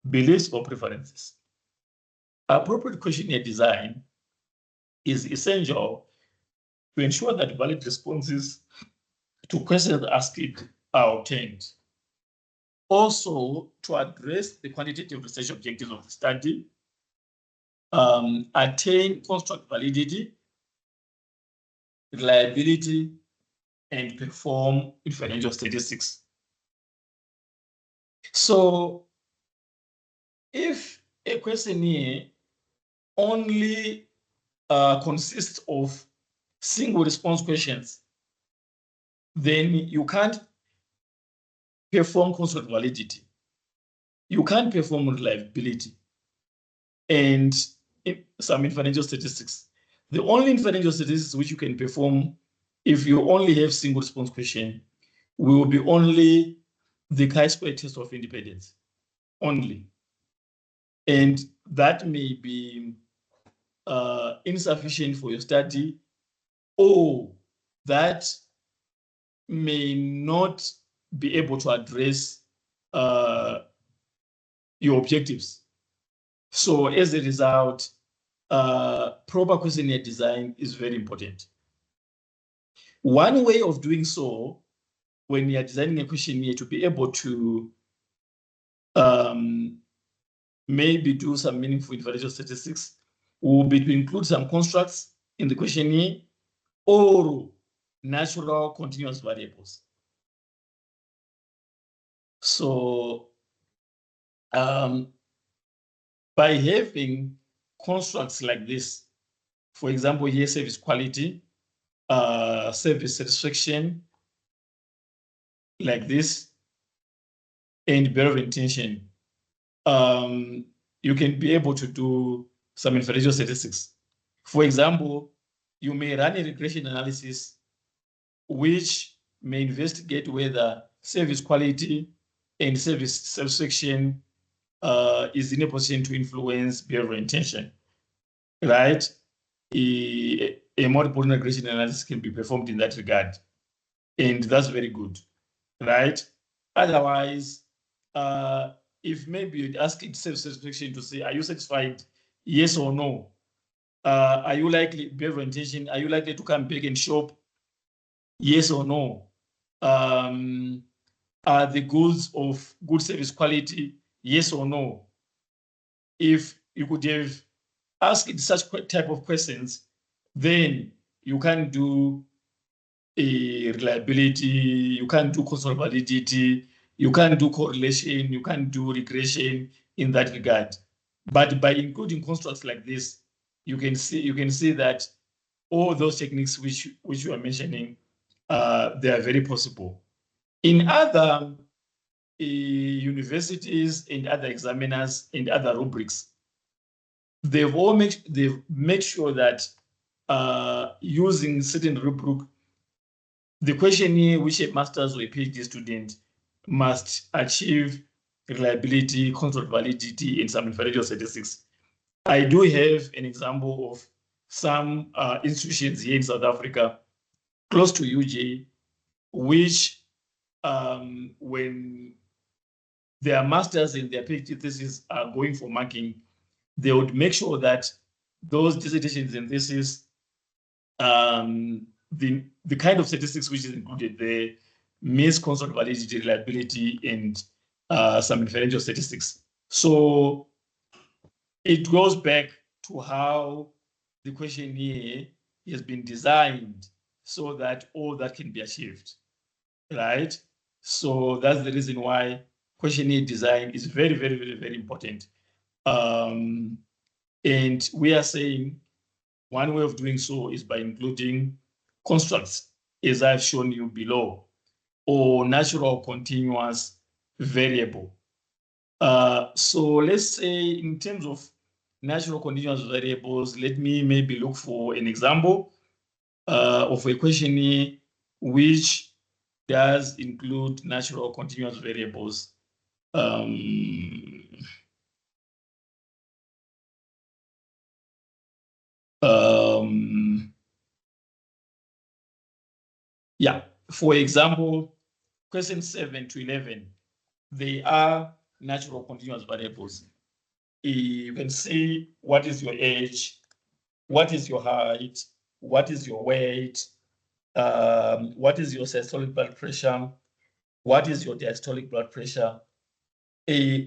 beliefs, or preferences. Appropriate questionnaire design is essential to ensure that valid responses to questions asked are obtained. Also, to address the quantitative research objectives of the study, attain construct validity, reliability, and perform inferential statistics. So, if a questionnaire only consists of single response questions, then you can't perform construct validity. You can't perform reliability and some inferential statistics. The only inferential statistics which you can perform if you only have single response question will be only the chi-square test of independence only. And that may be insufficient for your study, or that may not be able to address your objectives. So as a result, proper questionnaire design is very important. One way of doing so, when you are designing a questionnaire, to be able to maybe do some meaningful inferential statistics, will be to include some constructs in the questionnaire or natural continuous variables. So by having constructs like this, for example, here service quality, service satisfaction, like this, and barrier of intention, you can be able to do some inferential statistics. For example, you may run a regression analysis which may investigate whether service quality and service satisfaction is in a position to influence behavioral intention, right? A multiple regression analysis can be performed in that regard, and that's very good, right? Otherwise, if maybe you'd ask it self-satisfaction to say, are you satisfied? Yes or no? Are you likely, behavioral intention, are you likely to come back and shop? Yes or no? Are the goods of good service quality, yes or no? If you could have asked such type of questions, then you can do a reliability, you can do control validity, you can do correlation, you can do regression in that regard. But by including constructs like this, you can see that all those techniques which you are mentioning, they are very possible. In other universities and other examiners and other rubrics, they've made sure that using certain rubric, the questionnaire which a master's or a PhD student must achieve reliability, control validity, and some inferential statistics. I do have an example of some institutions here in South Africa, close to UJ, which when their masters and their PhD thesis are going for marking, they would make sure that those dissertations and theses, the kind of statistics which is included there means control validity, reliability, and some inferential statistics. So it goes back to how the questionnaire has been designed so that all that can be achieved, right? So that's the reason why questionnaire design is very, very, very, very important. And we are saying one way of doing so is by including constructs, as I've shown you below, or natural continuous variable. So let's say in terms of natural continuous variables, let me maybe look for an example of a questionnaire which does include natural continuous variables. Yeah, for example, question 7 to 11, they are natural continuous variables. You can see what is your age, what is your height, what is your weight, what is your systolic blood pressure, what is your diastolic blood pressure.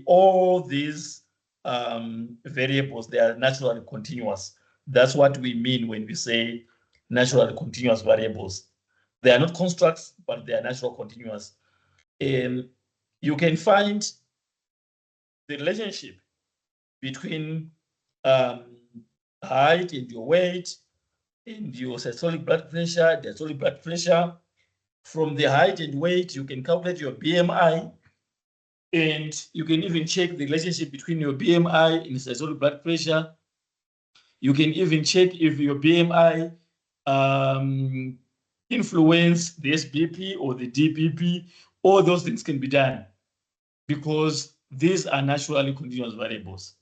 All these variables, they are naturally continuous. That's what we mean when we say naturally continuous variables. They are not constructs, but they are natural continuous. You can find the relationship between height and your weight and your systolic blood pressure, diastolic blood pressure. From the height and weight, you can calculate your BMI, and you can even check the relationship between your BMI and systolic blood pressure. You can even check if your BMI influence the SBP or the DPP. All those things can be done because these are naturally continuous variables.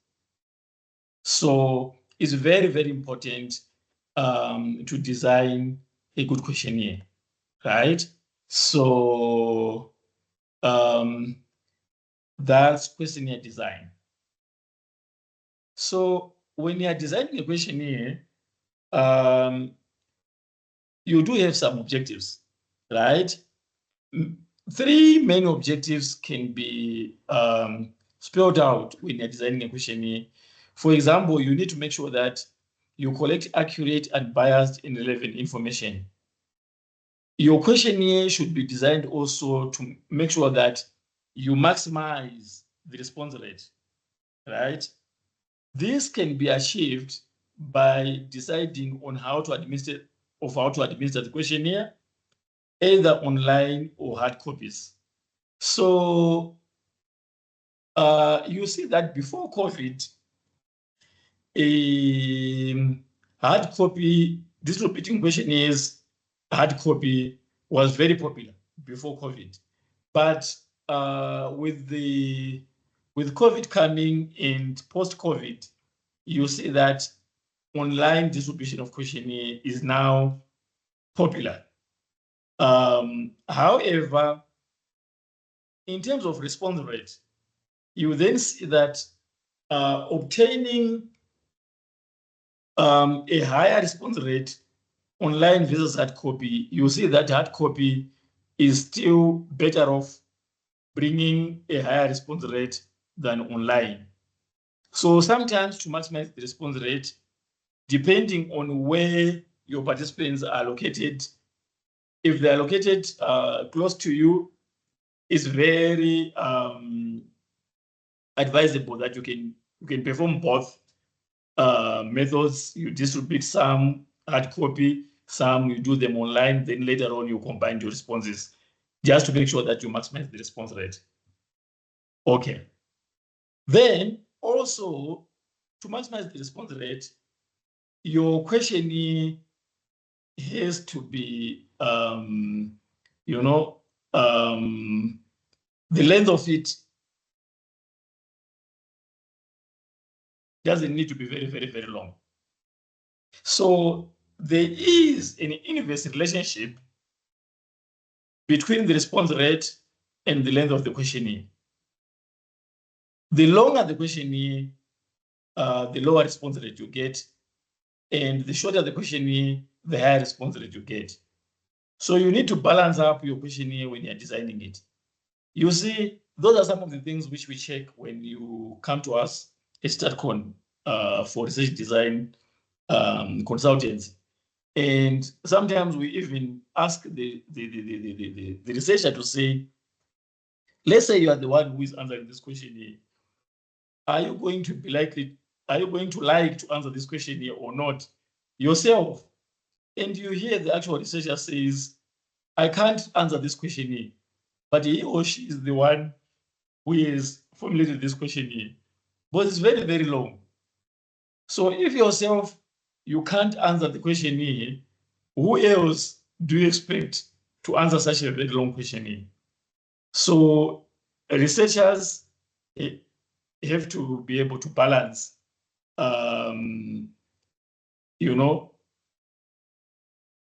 So it's very, very important to design a good questionnaire, right? So that's questionnaire design. So when you are designing a questionnaire, you do have some objectives, right? 3 main objectives can be spelled out when you're designing a questionnaire. For example, you need to make sure that you collect accurate, unbiased, and relevant information. Your questionnaire should be designed also to make sure that you maximize the response rate, right? This can be achieved by deciding on how to administer the questionnaire, either online or hard copies. So you see that before COVID, a hard copy, this repeating questionnaires, hard copy was very popular before COVID. But with COVID coming and post-COVID, you see that online distribution of questionnaire is now popular. However, in terms of response rate, you then see that obtaining a higher response rate online versus hard copy, you see that hard copy is still better off bringing a higher response rate than online. So sometimes to maximize the response rate, depending on where your participants are located, if they are located close to you, it's very advisable that you can perform both methods. You distribute some hard copy, some you do them online, then later on you combine your responses just to make sure that you maximize the response rate. Okay. Then also to maximize the response rate, your questionnaire has to be, the length of it doesn't need to be very, very, very long. So there is an inverse relationship between the response rate and the length of the questionnaire. The longer the questionnaire, the lower response rate you get, and the shorter the questionnaire, the higher response rate you get. So you need to balance up your questionnaire when you're designing it. You see, those are some of the things which we check when you come to us at StartCon for research design consultants. And sometimes we even ask the researcher to say, let's say you are the one who is answering this questionnaire. Are you going to be likely, are you going to like to answer this questionnaire or not yourself? And you hear the actual researcher says, I can't answer this questionnaire, but he or she is the one who is formulated this questionnaire. But it's very, very long. So if yourself, you can't answer the questionnaire, who else do you expect to answer such a very long questionnaire? So researchers have to be able to balance,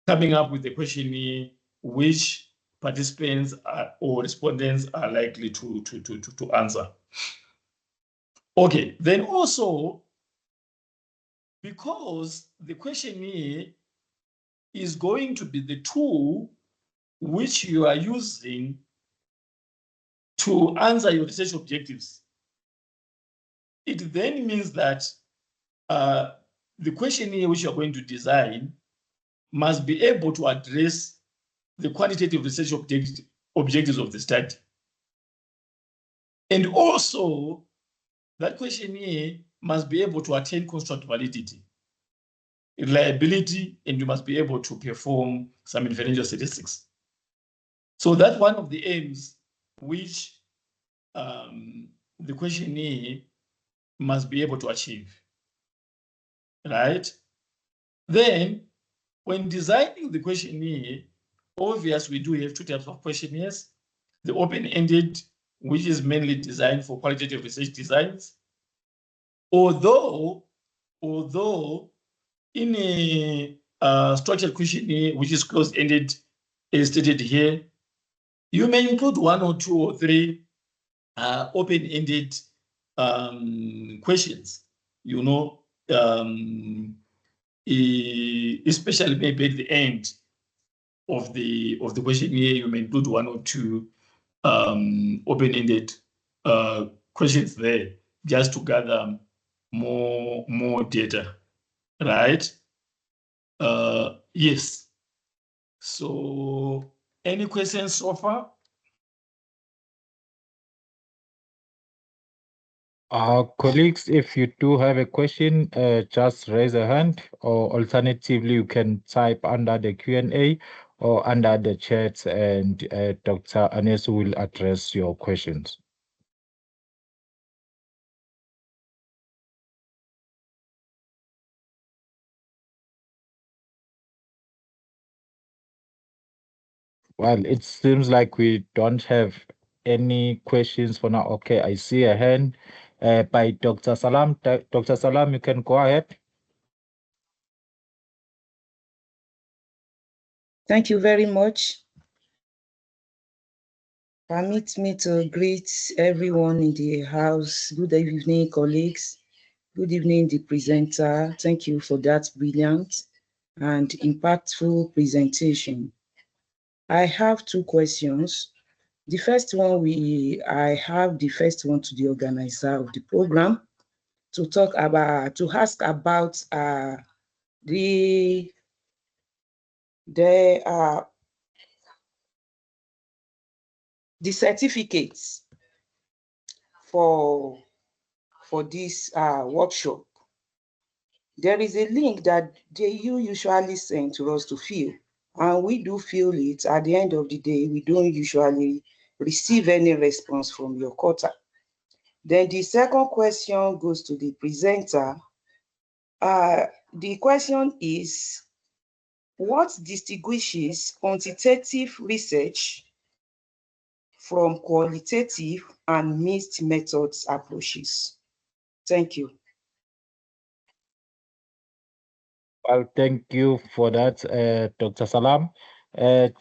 coming up with a questionnaire which participants or respondents are likely to answer. Okay, then also, because the questionnaire is going to be the tool which you are using to answer your research objectives, it then means that the questionnaire which you're going to design must be able to address the quantitative research objectives of the study. And also, that questionnaire must be able to attain construct validity, reliability, and you must be able to perform some inferential statistics. So that's one of the aims which the questionnaire must be able to achieve, right? Then, when designing the questionnaire, obviously we do have two types of questionnaires: the open-ended, which is mainly designed for qualitative research designs. Although in a structured questionnaire, which is closed-ended, as stated here, you may include one or two or three open-ended questions, especially maybe at the end of the questionnaire, you may include one or two open-ended questions there, just to gather more data, right? Yes. So, any questions so far? Colleagues, if you do have a question, just raise a hand, or alternatively, you can type under the Q&A or under the chat, and Dr. Anesu will address your questions. Well, it seems like we don't have any questions for now. Okay, I see a hand by Dr. Salam. Dr. Salam, you can go ahead. Thank you very much. Permit me to greet everyone in the house. Good evening, colleagues. Good evening, the presenter. Thank you for that brilliant and impactful presentation. I have two questions. The first one, I have the first one to the organizer of the program to ask about the certificates for this workshop. There is a link that you usually send to us to fill, and we do fill it. At the end of the day, we don't usually receive any response from your quarter. Then the second question goes to the presenter. The question is, what distinguishes quantitative research from qualitative and mixed methods approaches? Thank you. Well, thank you for that, Dr. Salam.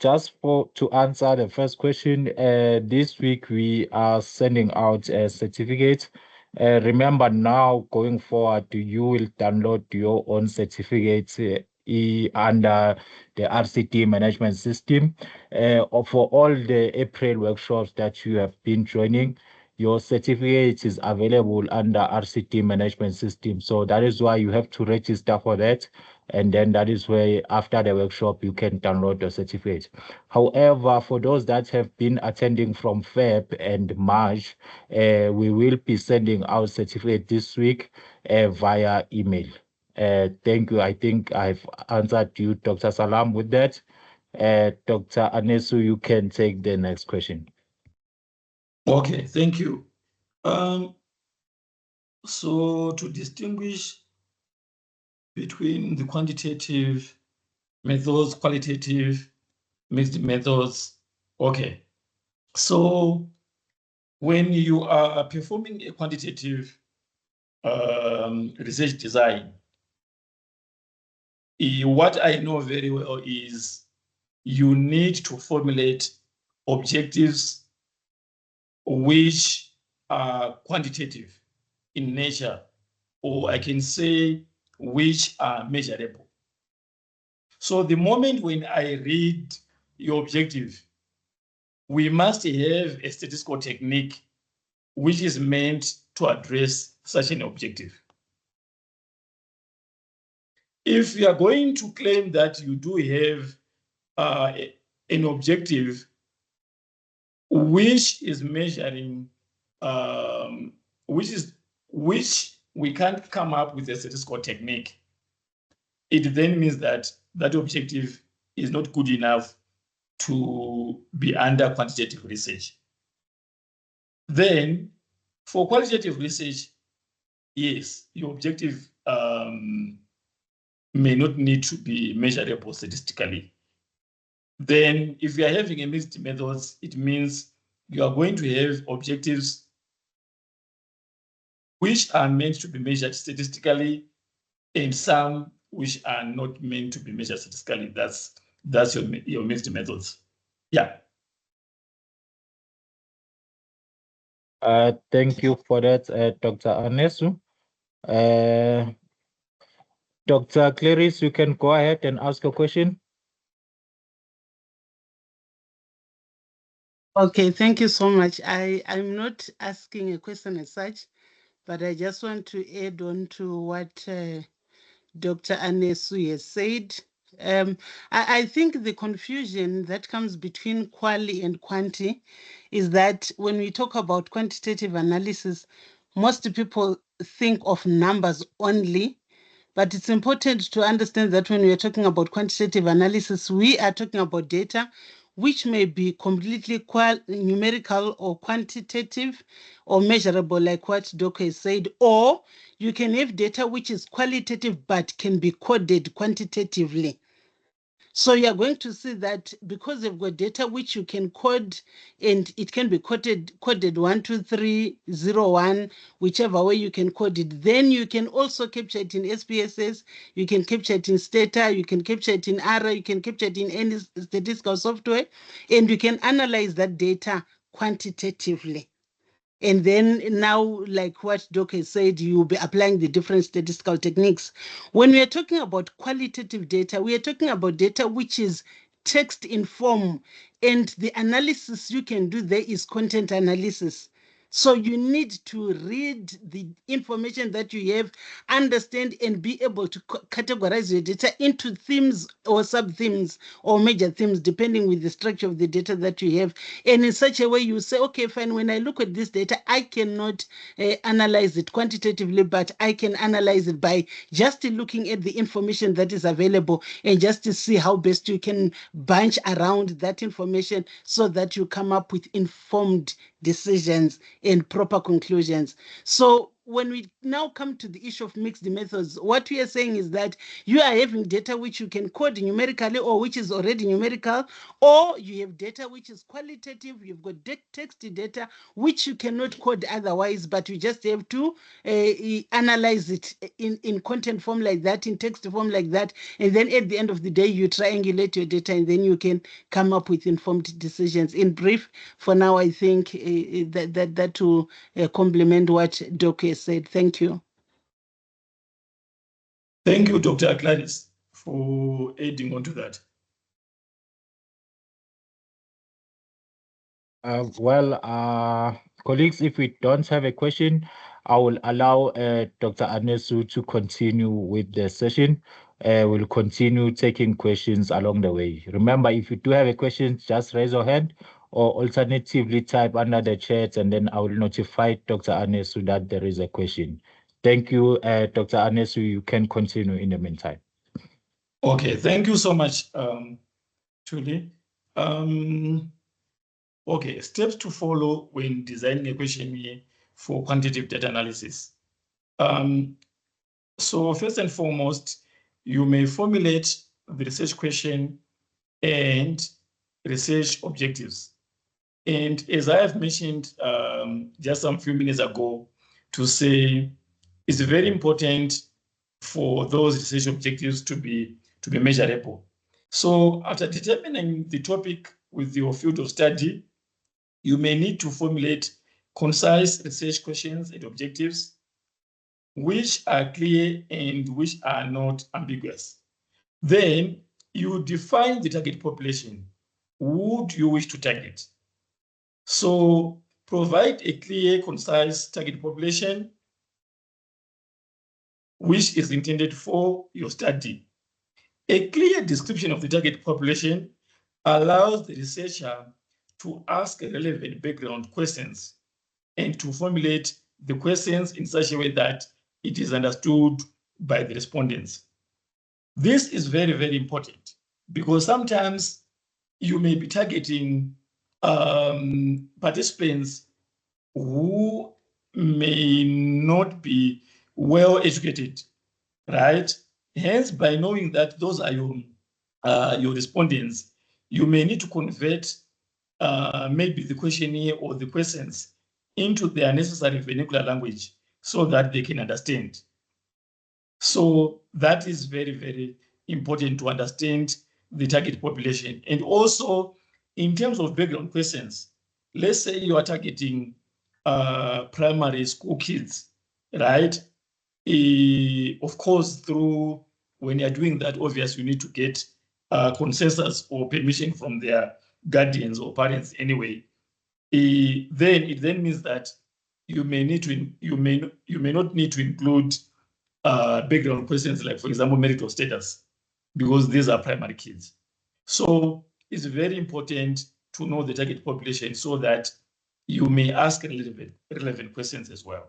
Just to answer the first question, this week we are sending out a certificate. Remember now, going forward, you will download your own certificates under the RCT management system. For all the April workshops that you have been joining, your certificate is available under RCT management system. So that is why you have to register for that. And then that is where after the workshop, you can download the certificate. However, for those that have been attending from Feb and March, we will be sending out certificate this week via email. Thank you. I think I've answered you, Dr. Salam, with that. Dr. Anesu, you can take the next question. Okay, thank you. So to distinguish between the quantitative methods, qualitative, mixed methods, okay. So when you are performing a quantitative research design, what I know very well is you need to formulate objectives which are quantitative in nature, or I can say which are measurable. So the moment when I read your objective, we must have a statistical technique which is meant to address such an objective. If you are going to claim that you do have an objective which is measuring, which we can't come up with a statistical technique, it then means that that objective is not good enough to be under quantitative research. Then, for qualitative research, yes, your objective may not need to be measurable statistically. Then, if you are having a mixed methods, it means you are going to have objectives which are meant to be measured statistically and some which are not meant to be measured statistically. That's your mixed methods. Yeah. Thank you for that, Dr. Anesu. Dr. Clarice, you can go ahead and ask a question. Okay, thank you so much. I'm not asking a question as such, but I just want to add on to what Dr. Anesu has said. I think the confusion that comes between quali and quanti is that when we talk about quantitative analysis, most people think of numbers only, but it's important to understand that when we are talking about quantitative analysis, we are talking about data which may be completely numerical or quantitative or measurable, like what Doc has said, or you can have data which is qualitative but can be coded quantitatively. So you're going to see that because they've got data which you can code and it can be coded 1, 2, 3, 0, 1, whichever way you can code it. Then you can also capture it in SPSS, you can capture it in Stata, you can capture it in ARA, you can capture it in any statistical software, and you can analyze that data quantitatively. And then now, like what Doc has said, you'll be applying the different statistical techniques. When we are talking about qualitative data, we are talking about data which is text in form, and the analysis you can do there is content analysis. So you need to read the information that you have, understand, and be able to categorize your data into themes or sub-themes or major themes, depending with the structure of the data that you have. And in such a way, you say, okay, fine, when I look at this data, I cannot analyze it quantitatively, but I can analyze it by just looking at the information that is available and just to see how best you can bunch around that information so that you come up with informed decisions and proper conclusions. So when we now come to the issue of mixed methods, what we are saying is that you are having data which you can code numerically or which is already numerical, or you have data which is qualitative, you've got text data which you cannot code otherwise, but you just have to analyze it in content form like that, in text form like that, and then at the end of the day, you triangulate your data and then you can come up with informed decisions. In brief, for now, I think that to complement what Doc has said. Thank you. Thank you, Dr. Gladys, for adding on to that. Colleagues, if we don't have a question, I will allow Dr. Anesu to continue with the session. We'll continue taking questions along the way. Remember, if you do have a question, just raise your hand or alternatively type under the chat, and then I will notify Dr. Anesu that there is a question. Thank you, Dr. Anesu. You can continue in the meantime. Okay, thank you so much, Julie. Okay, steps to follow when designing a questionnaire for quantitative data analysis. So first and foremost, you may formulate the research question and research objectives. And as I have mentioned just some few minutes ago, to say it's very important for those research objectives to be measurable. So after determining the topic with your field of study, you may need to formulate concise research questions and objectives which are clear and which are not ambiguous. Then you define the target population. Who do you wish to target? So provide a clear, concise target population which is intended for your study. A clear description of the target population allows the researcher to ask relevant background questions and to formulate the questions in such a way that it is understood by the respondents. This is very, very important because sometimes you may be targeting participants who may not be well educated, right? Hence, by knowing that those are your respondents, you may need to convert maybe the questionnaire or the questions into their necessary vernacular language so that they can understand. So that is very, very important to understand the target population. And also, in terms of background questions, let's say you are targeting primary school kids, right? Of course, through when you're doing that, obviously you need to get consensus or permission from their guardians or parents anyway. Then it means that you may not need to include background questions like, for example, marital status, because these are primary kids. So it's very important to know the target population so that you may ask relevant questions as well.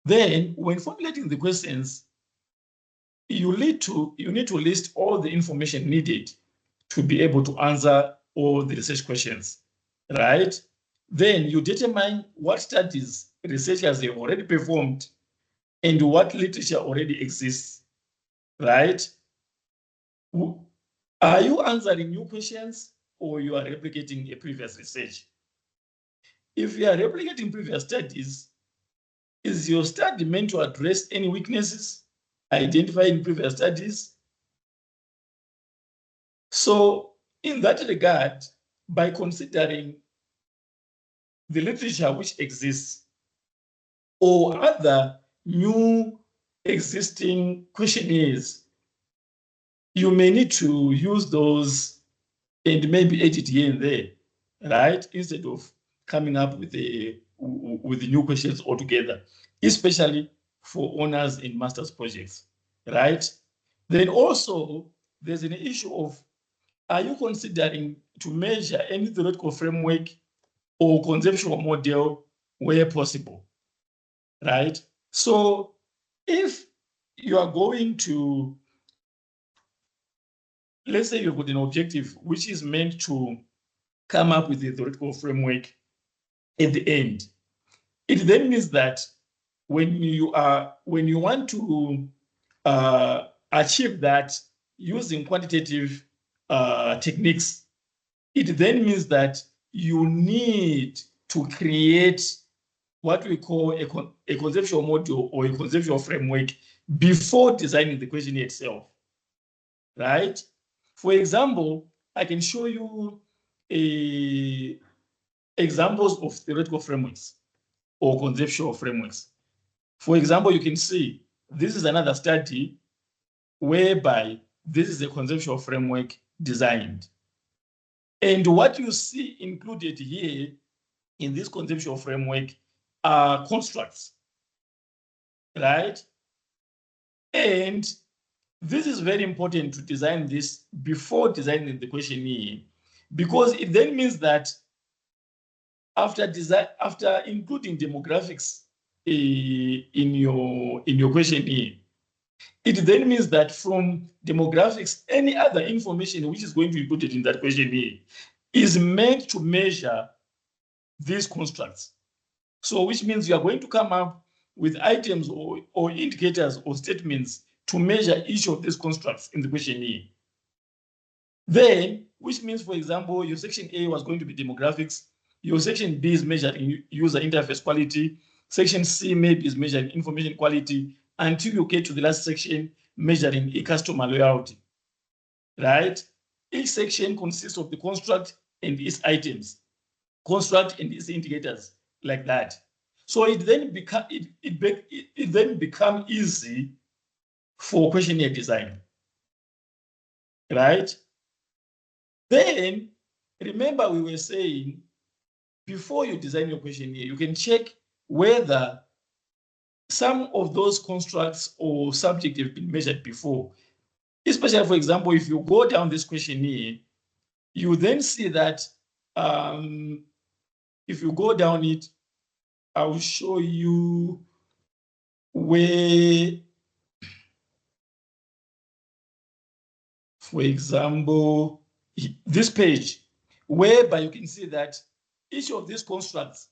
Then, when formulating the questions, you need to list all the information needed to be able to answer all the research questions, right? Then you determine what studies researchers have already performed and what literature already exists, right? Are you answering new questions or you are replicating a previous research? If you are replicating previous studies, is your study meant to address any weaknesses identified in previous studies? So in that regard, by considering the literature which exists or other new existing questionnaires, you may need to use those and maybe edit here and there, right? Instead of coming up with the new questions altogether, especially for honors and master's projects, right? Then also, there's an issue of, are you considering to measure any theoretical framework or conceptual model where possible, right? So if you are going to, let's say you've got an objective which is meant to come up with a theoretical framework at the end, it then means that when you want to achieve that using quantitative techniques, it then means that you need to create what we call a conceptual model or a conceptual framework before designing the questionnaire itself, right? For example, I can show you examples of theoretical frameworks or conceptual frameworks. For example, you can see this is another study whereby this is a conceptual framework designed. And what you see included here in this conceptual framework are constructs, right? And this is very important to design this before designing the questionnaire, because it then means that after including demographics in your questionnaire, it then means that from demographics, any other information which is going to be included in that questionnaire is meant to measure these constructs. So which means you are going to come up with items or indicators or statements to measure each of these constructs in the questionnaire. Then, which means, for example, your section A was going to be demographics, your section B is measuring user interface quality, section C maybe is measuring information quality, until you get to the last section measuring a customer loyalty, right? Each section consists of the construct and its items, construct and its indicators, like that. So it then become easy for questionnaire design, right? Then remember we were saying before you design your questionnaire, you can check whether some of those constructs or subjects have been measured before. Especially, for example, if you go down this questionnaire, you then see that if you go down it, I will show you where, for example, this page, whereby you can see that each of these constructs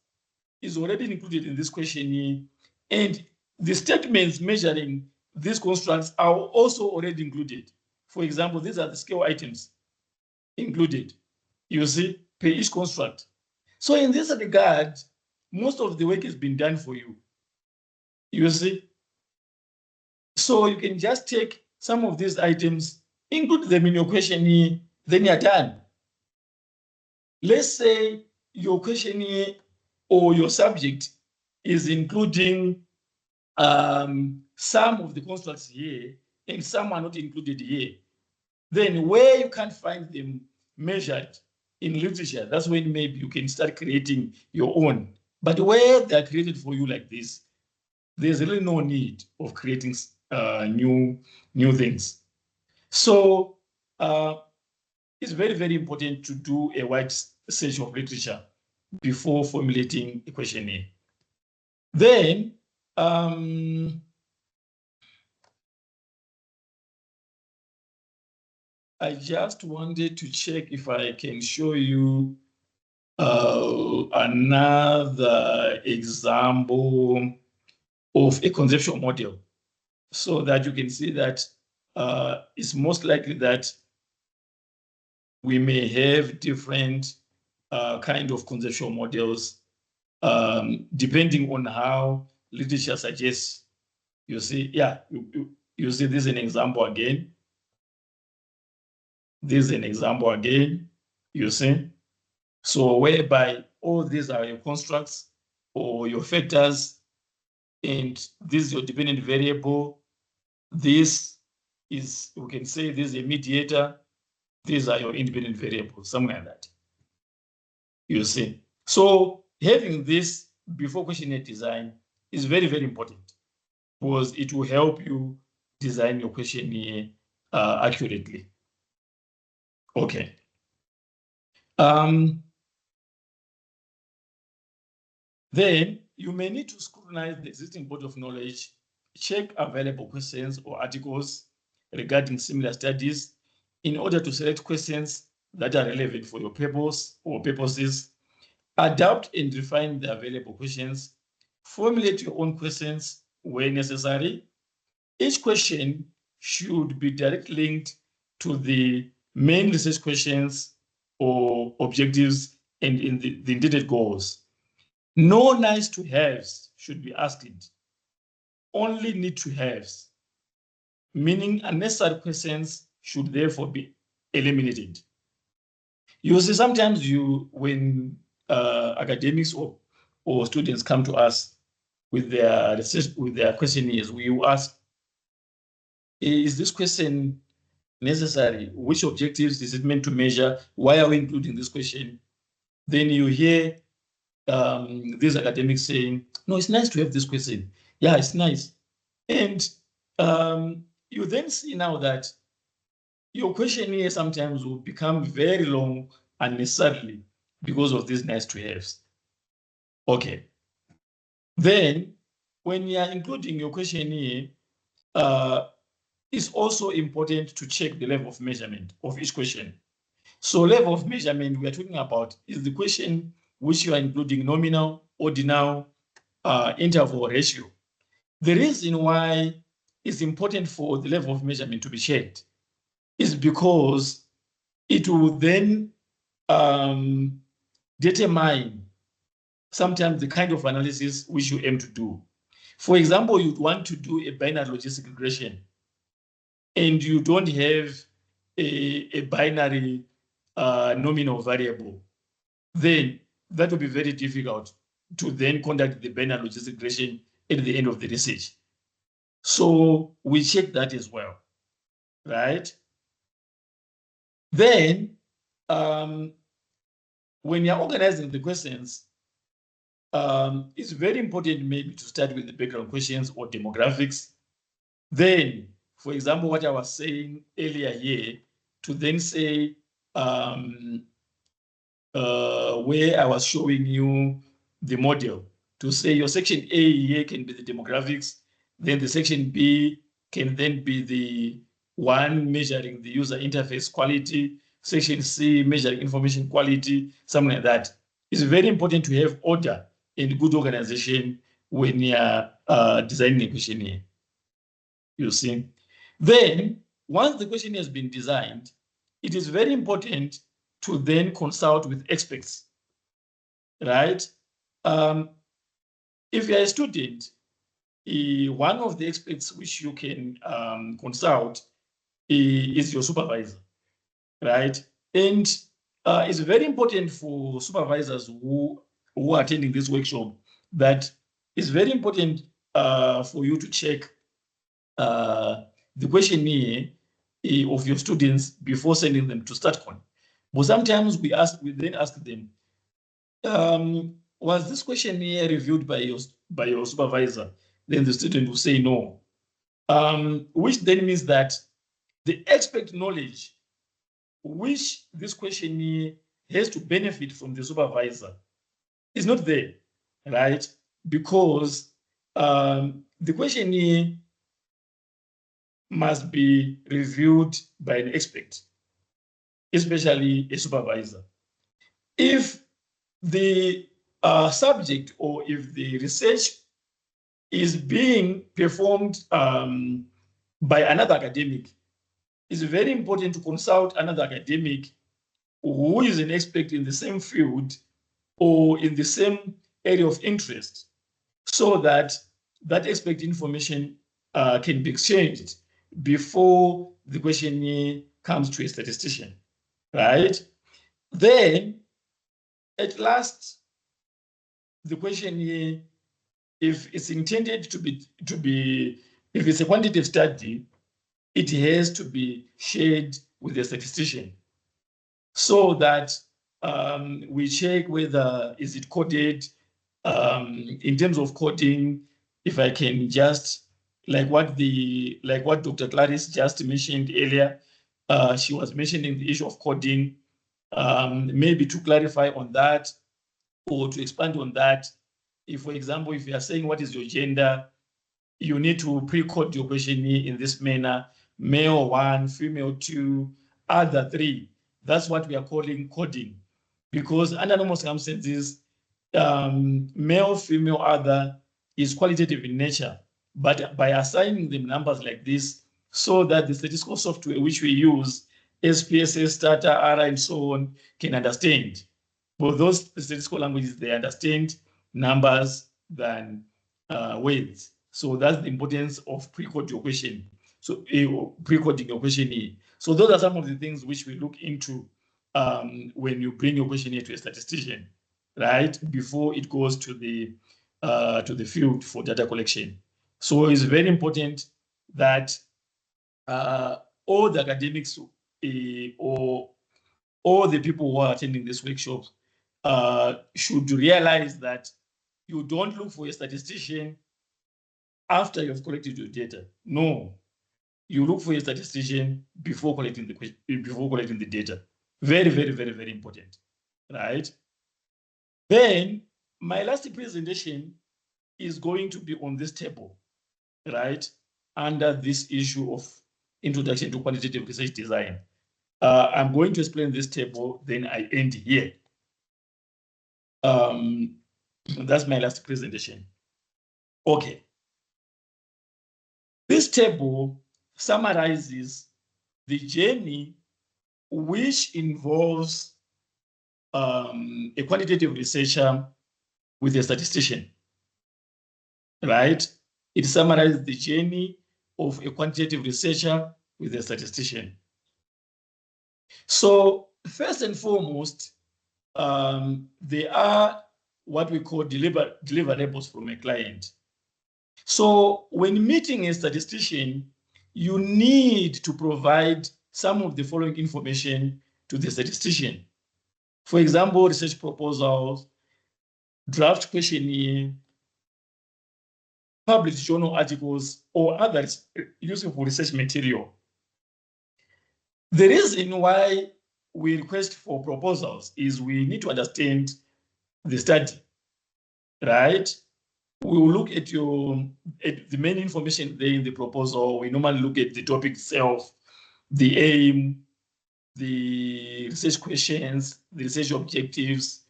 is already included in this questionnaire, and the statements measuring these constructs are also already included. For example, these are the scale items included, you see, per each construct. So in this regard, most of the work has been done for you, you see. So you can just take some of these items, include them in your questionnaire, then you're done. Let's say your questionnaire or your subject is including some of the constructs here and some are not included here. Then where you can't find them measured in literature, that's when maybe you can start creating your own. But where they're created for you like this, there's really no need of creating new things. So it's very, very important to do a wide search of literature before formulating a questionnaire. Then I just wanted to check if I can show you another example of a conceptual model, so that you can see that it's most likely that we may have different kind of conceptual models depending on how literature suggests. You see, yeah, you see this is an example again. This is an example again, you see. So whereby all these are your constructs or your factors, and this is your dependent variable. This is, we can say this is a mediator, these are your independent variables, something like that. You see. So having this before questionnaire design is very, very important, because it will help you design your questionnaire accurately. Okay. Then you may need to scrutinize the existing body of knowledge, check available questions or articles regarding similar studies in order to select questions that are relevant for your purpose or purposes, adapt and refine the available questions, formulate your own questions where necessary. Each question should be directly linked to the main research questions or objectives and in the intended goals. No nice to haves should be asked. Only need to haves, meaning unnecessary questions should therefore be eliminated. You see, sometimes when academics or students come to us with their research, with their questionnaires, we ask, is this question necessary? Which objectives is it meant to measure? Why are we including this question? Then you hear these academics saying, no, it's nice to have this question. Yeah, it's nice. And you then see now that your questionnaire sometimes will become very long unnecessarily because of these nice to haves. Okay. Then when you are including your questionnaire, it's also important to check the level of measurement of each question. So level of measurement we are talking about is the question which you are including nominal, ordinal, interval, or ratio. The reason why it's important for the level of measurement to be checked is because it will then determine sometimes the kind of analysis which you aim to do. For example, you'd want to do a binary logistic regression and you don't have a binary nominal variable, then that will be very difficult to then conduct the binary logistic regression at the end of the research. So we check that as well, right? Then when you're organizing the questions, it's very important maybe to start with the background questions or demographics. Then, for example, what I was saying earlier here, to then say where I was showing you the model, to say your section A here can be the demographics, then the section B can then be the one measuring the user interface quality, section C measuring information quality, something like that. It's very important to have order and good organization when you're designing a questionnaire. You see. Then, once the questionnaire has been designed, it is very important to then consult with experts, right? If you're a student, one of the experts which you can consult is your supervisor, right? And it's very important for supervisors who are attending this workshop that it's very important for you to check the questionnaire of your students before sending them to StatCon. But sometimes we then ask them, was this questionnaire reviewed by your supervisor? Then the student will say no, which then means that the expert knowledge which this questionnaire has to benefit from the supervisor is not there, right? Because the questionnaire must be reviewed by an expert, especially a supervisor. If the subject or if the research is being performed by another academic, it's very important to consult another academic who is an expert in the same field or in the same area of interest, so that that expert information can be exchanged before the questionnaire comes to a statistician, right? Then, at last, the questionnaire, if it's intended to be, if it's a quantitative study, it has to be shared with the statistician so that we check whether is it coded. In terms of coding, if I can just like what Dr. Clarice just mentioned earlier, she was mentioning the issue of coding. Maybe to clarify on that or to expand on that, if, for example, if you are saying what is your gender, you need to pre-code your questionnaire in this manner: male 1, female 2, other 3. That's what we are calling coding, because under normal circumstances, male, female, other is qualitative in nature. But by assigning them numbers like this, so that the statistical software which we use, SPSS, Stata, R, and so on, can understand. But those statistical languages, they understand numbers than words. So that's the importance of pre-code your question. So pre-coding your questionnaire. So those are some of the things which we look into when you bring your questionnaire to a statistician, right? Before it goes to the field for data collection. So it's very important that all the academics or all the people who are attending this workshop should realize that you don't look for a statistician after you've collected your data. No, you look for a statistician before collecting the data. Very, very, very, very important, right? Then my last presentation is going to be on this table, right? Under this issue of Introduction to Quantitative Research Design. I'm going to explain this table, then I end here. That's my last presentation. Okay. This table summarizes the journey which involves a quantitative researcher with a statistician, right? It summarizes the journey of a quantitative researcher with a statistician. So first and foremost, there are what we call deliverables from a client. So when meeting a statistician, you need to provide some of the following information to the statistician. For example, research proposals, draft questionnaire, published journal articles, or other useful research material. The reason why we request for proposals is we need to understand the study, right? We will look at the main information there in the proposal. We normally look at the topic itself, the aim, the research questions, the research objectives,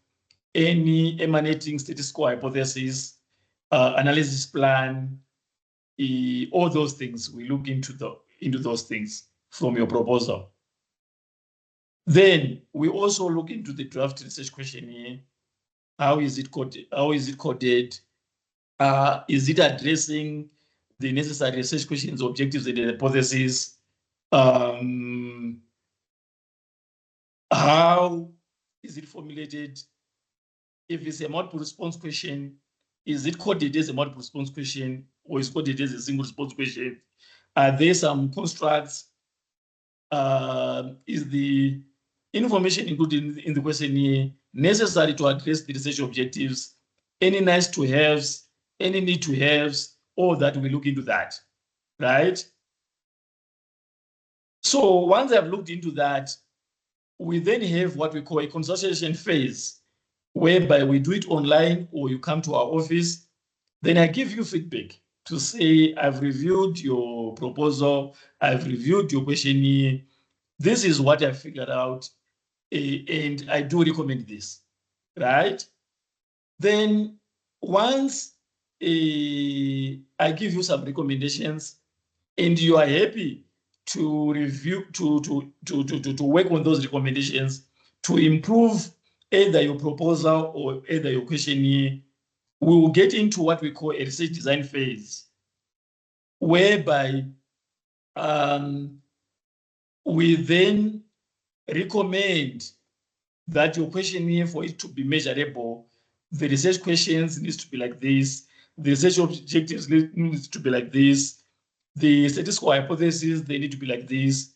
any emanating statistical hypothesis, analysis plan, all those things. We look into those things from your proposal. Then we also look into the draft research questionnaire. How is it coded? Is it addressing the necessary research questions, objectives, and hypotheses? How is it formulated? If it's a multiple response question, is it coded as a multiple response question or is it coded as a single response question? Are there some constructs? Is the information included in the questionnaire necessary to address the research objectives? Any nice to haves, any need to haves, all that we look into that, right? So once I've looked into that, we then have what we call a consultation phase, whereby we do it online or you come to our office. Then I give you feedback to say, I've reviewed your proposal, I've reviewed your questionnaire, this is what I figured out, and I do recommend this, right? Then once I give you some recommendations and you are happy to review, to work on those recommendations to improve either your proposal or either your questionnaire, we will get into what we call a research design phase, whereby we then recommend that your questionnaire, for it to be measurable, the research questions needs to be like this, the research objectives needs to be like this, the statistical hypothesis, they need to be like this.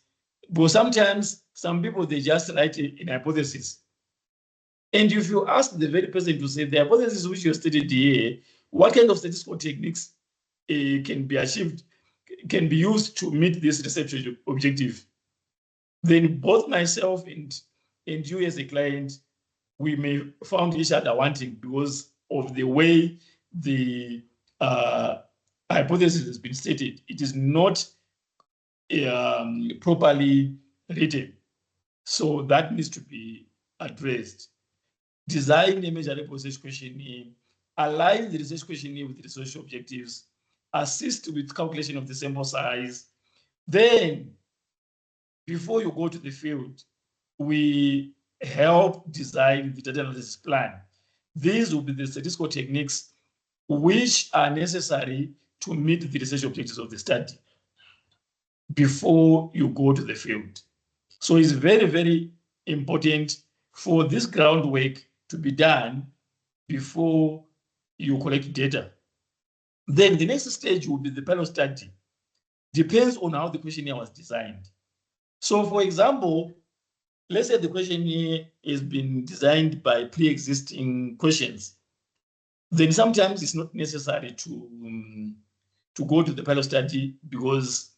But sometimes some people, they just write in hypothesis. And if you ask the very person to say the hypothesis which you stated here, what kind of statistical techniques can be achieved, can be used to meet this research objective, then both myself and you as a client, we may found each other wanting because of the way the hypothesis has been stated. It is not properly written. So that needs to be addressed. Design a measurable research questionnaire, align the research questionnaire with the research objectives, assist with calculation of the sample size. Then, before you go to the field, we help design the data analysis plan. These will be the statistical techniques which are necessary to meet the research objectives of the study before you go to the field. So it's very, very important for this groundwork to be done before you collect data. Then the next stage will be the pilot study. Depends on how the questionnaire was designed. So for example, let's say the questionnaire has been designed by pre-existing questions. Then sometimes it's not necessary to go to the pilot study because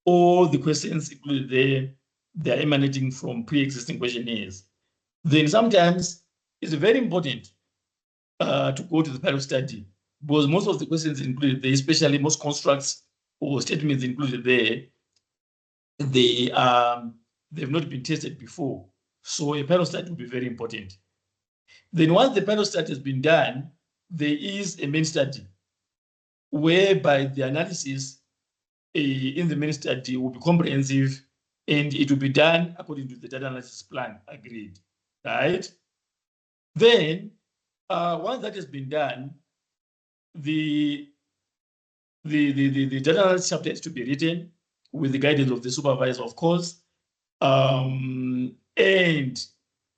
all the questions included there, they are emanating from pre-existing questionnaires. Then sometimes it's very important to go to the pilot study because most of the questions included there, especially most constructs or statements included there, they've not been tested before. So a pilot study will be very important. Then once the pilot study has been done, there is a main study whereby the analysis in the main study will be comprehensive and it will be done according to the data analysis plan agreed, right? Then once that has been done, the data analysis chapter is to be written with the guidance of the supervisor, of course, and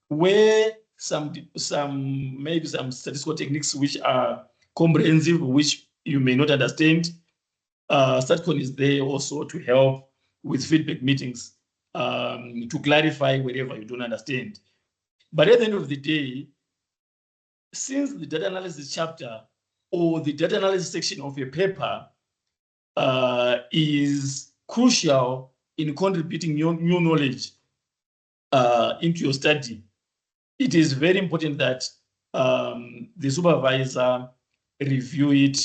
where maybe some statistical techniques which are comprehensive, which you may not understand, StatCon is there also to help with feedback meetings to clarify wherever you don't understand. But at the end of the day, since the data analysis chapter or the data analysis section of a paper is crucial in contributing new knowledge into your study, it is very important that the supervisor review it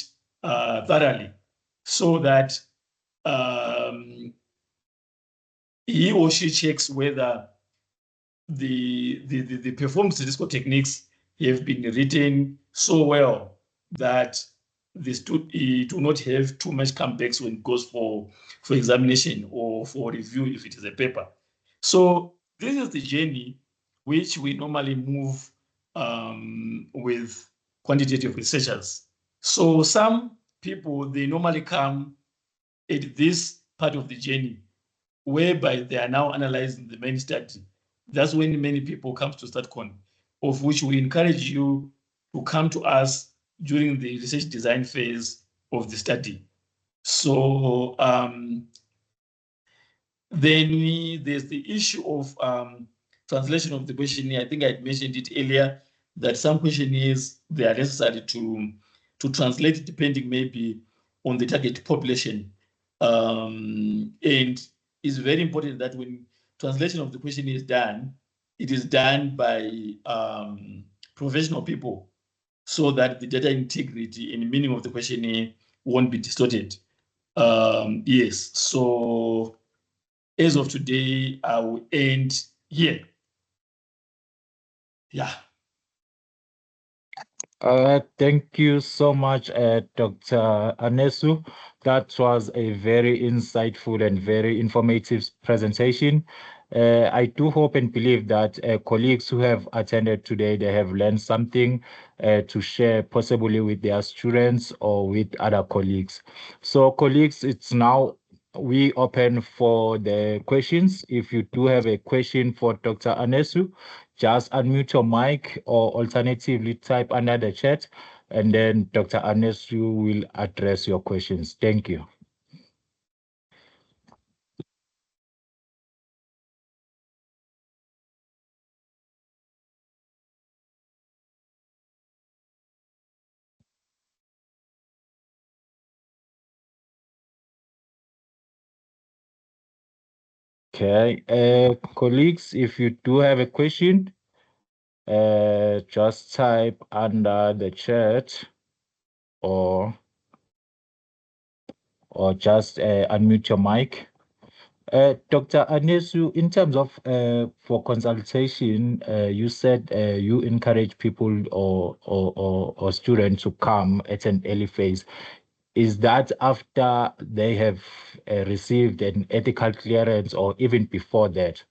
thoroughly so that he or she checks whether the performed statistical techniques have been written so well that it do not have too much comebacks when it goes for examination or for review if it is a paper. So this is the journey which we normally move with quantitative researchers. So some people, they normally come at this part of the journey whereby they are now analyzing the main study. That's when many people come to StatCon, of which we encourage you to come to us during the research design phase of the study. So then there's the issue of translation of the questionnaire. I think I mentioned it earlier that some questionnaires, they are necessary to translate depending maybe on the target population. And it's very important that when translation of the questionnaire is done, it is done by professional people so that the data integrity and meaning of the questionnaire won't be distorted. Yes, so as of today, I will end here. Yeah. Thank you so much, Dr. Anesu. That was a very insightful and very informative presentation. I do hope and believe that colleagues who have attended today, they have learned something to share possibly with their students or with other colleagues. So colleagues, it's now we open for the questions. If you do have a question for Dr. Anesu, just unmute your mic or alternatively type under the chat, and then Dr. Anesu will address your questions. Thank you. Okay. Colleagues, if you do have a question, just type under the chat or just unmute your mic. Dr. Anesu, in terms of for consultation, you said you encourage people or students to come at an early phase. Is that after they have received an ethical clearance or even before that?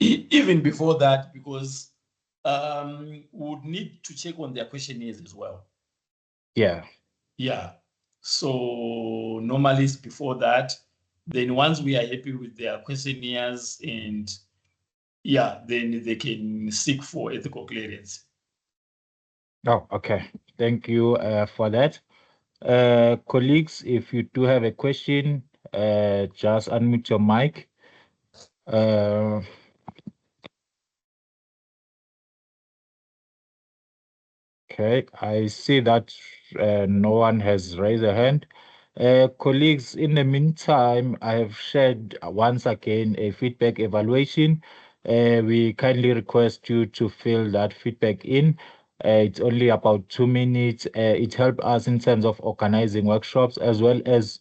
Even before that, because we would need to check on their questionnaires as well. Yeah. Yeah. So normally it's before that. Then once we are happy with their questionnaires and yeah, then they can seek for ethical clearance. Oh, okay. Thank you for that. Colleagues, if you do have a question, just unmute your mic. Okay, I see that no one has raised a hand. Colleagues, in the meantime, I have shared once again a feedback evaluation. We kindly request you to fill that feedback in. It's only about 2 minutes. It helps us in terms of organizing workshops as well as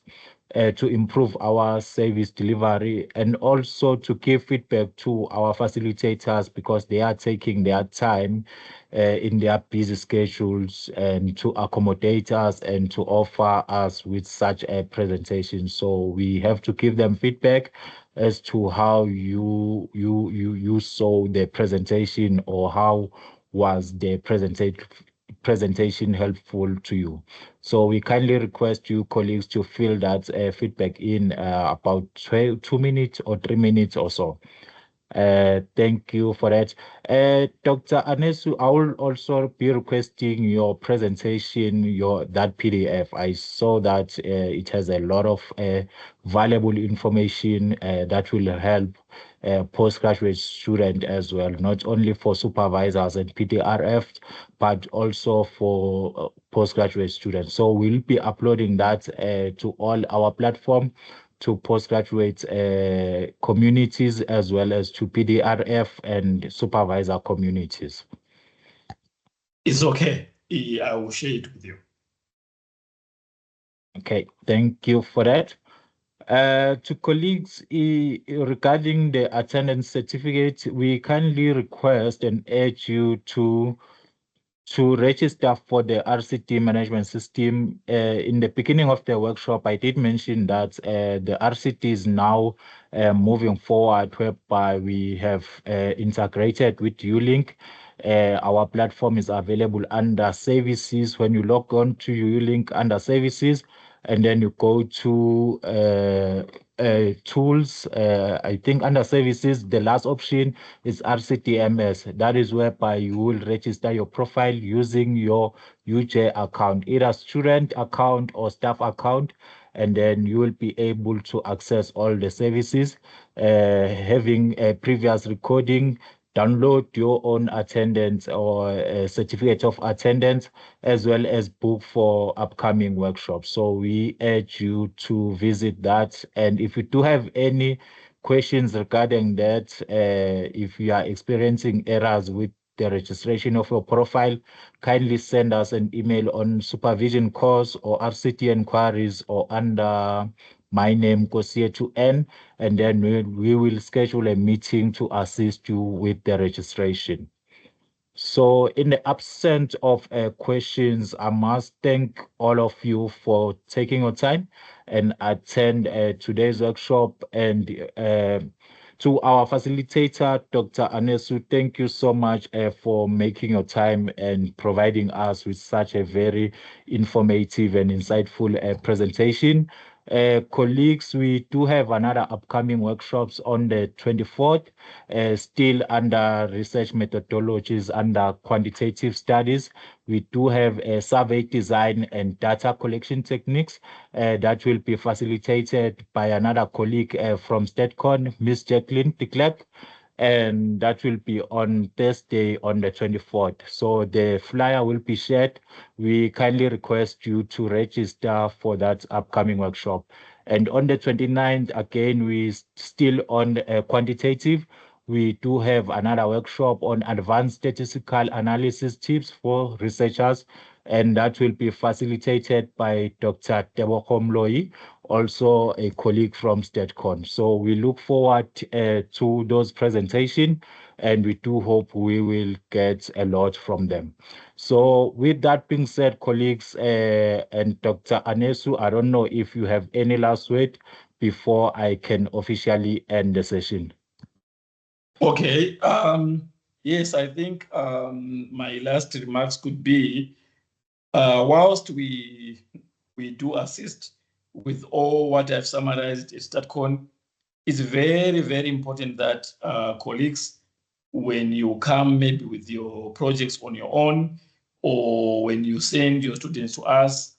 to improve our service delivery and also to give feedback to our facilitators because they are taking their time in their busy schedules and to accommodate us and to offer us with such a presentation. So we have to give them feedback as to how you saw the presentation or how was the presentation helpful to you. So we kindly request you colleagues to fill that feedback in about 2 minutes or 3 minutes or so. Thank you for that. Dr. Anesu, I will also be requesting your presentation, that PDF. I saw that it has a lot of valuable information that will help postgraduate students as well, not only for supervisors and PTRF, but also for postgraduate students. So we'll be uploading that to all our platform, to postgraduate communities as well as to PDRF and supervisor communities. It's okay. I will share it with you. Okay, thank you for that. To colleagues, regarding the attendance certificate, we kindly request and urge you to register for the RCT management system. In the beginning of the workshop, I did mention that the RCT is now moving forward, whereby we have integrated with ULink. Our platform is available under services. When you log on to ULink under services, and then you go to tools, I think under services, the last option is RCTMS. That is whereby you will register your profile using your UJ account, either student account or staff account, and then you will be able to access all the services, having a previous recording, download your own attendance or a certificate of attendance, as well as book for upcoming workshops. So we urge you to visit that. And if you do have any questions regarding that, if you are experiencing errors with the registration of your profile, kindly send us an email on supervision course or RCT inquiries or under my name, Kosietu N, and then we will schedule a meeting to assist you with the registration. So in the absence of questions, I must thank all of you for taking your time and attend today's workshop. And to our facilitator, Dr. Anesu, thank you so much for making your time and providing us with such a very informative and insightful presentation. Colleagues, we do have another upcoming workshops on the 24th, still under research methodologies, under quantitative studies. We do have a survey design and data collection techniques that will be facilitated by another colleague from StatCon, Ms. Jacqueline de Klerk, and that will be on Thursday on the 24th. So the flyer will be shared. We kindly request you to register for that upcoming workshop. And on the 29th, again, we still on quantitative. We do have another workshop on advanced statistical analysis tips for researchers, and that will be facilitated by Dr. Tebogo Mloyi, also a colleague from StatCon. So we look forward to those presentations, and we do hope we will get a lot from them. So with that being said, colleagues, and Dr. Anesu, I don't know if you have any last word before I can officially end the session. Okay. Yes, I think my last remarks could be, whilst we do assist with all what I've summarized at StatCon, it's very, very important that colleagues, when you come maybe with your projects on your own, or when you send your students to us,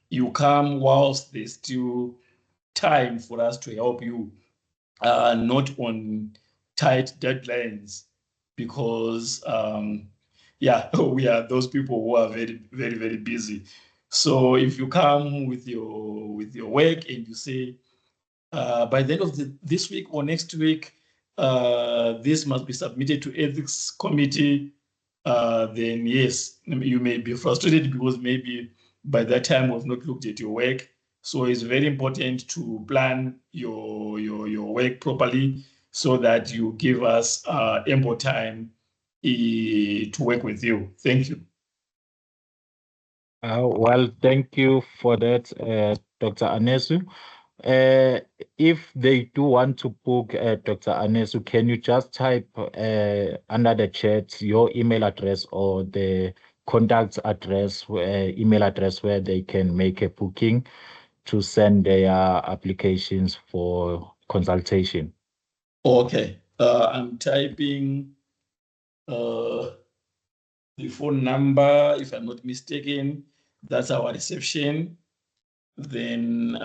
you come whilst there's still time for us to help you, not on tight deadlines, because yeah, we are those people who are very, very, very busy. So if you come with your work and you say, by the end of this week or next week, this must be submitted to ethics committee, then yes, you may be frustrated because maybe by that time we've not looked at your work. So it's very important to plan your work properly so that you give us ample time to work with you. Thank you. Well, thank you for that, Dr. Anesu. If they do want to book Dr. Anesu, can you just type under the chat your email address or the contact address, email address where they can make a booking to send their applications for consultation? Okay, I'm typing the phone number, if I'm not mistaken. That's our reception. Then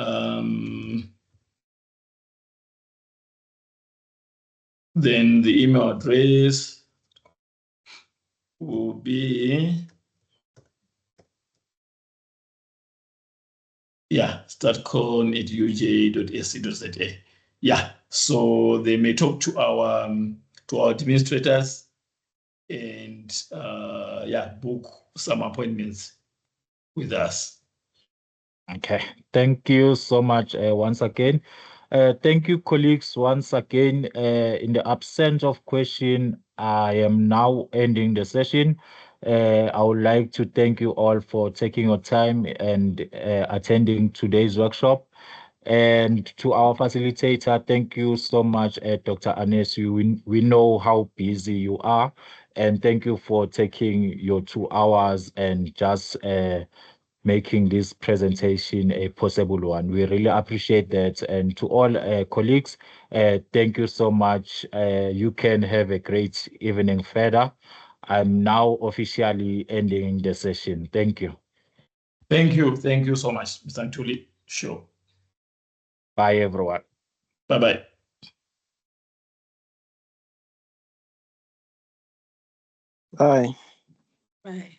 the email address will be, yeah, statcon@uj.ac.za. Yeah, so they may talk to our administrators and yeah, book some appointments with us. Okay, thank you so much once again. Thank you, colleagues, once again. In the absence of question, I am now ending the session. I would like to thank you all for taking your time and attending today's workshop. And to our facilitator, thank you so much, Dr. Anesu. We know how busy you are, and thank you for taking your 2 hours and just making this presentation a possible one. We really appreciate that. And to all colleagues, thank you so much. You can have a great evening further. I'm now officially ending the session. Thank you. Thank you. Thank you so much, Mr. Ntuli. Sure. Bye, everyone. Bye-bye. Bye. Bye.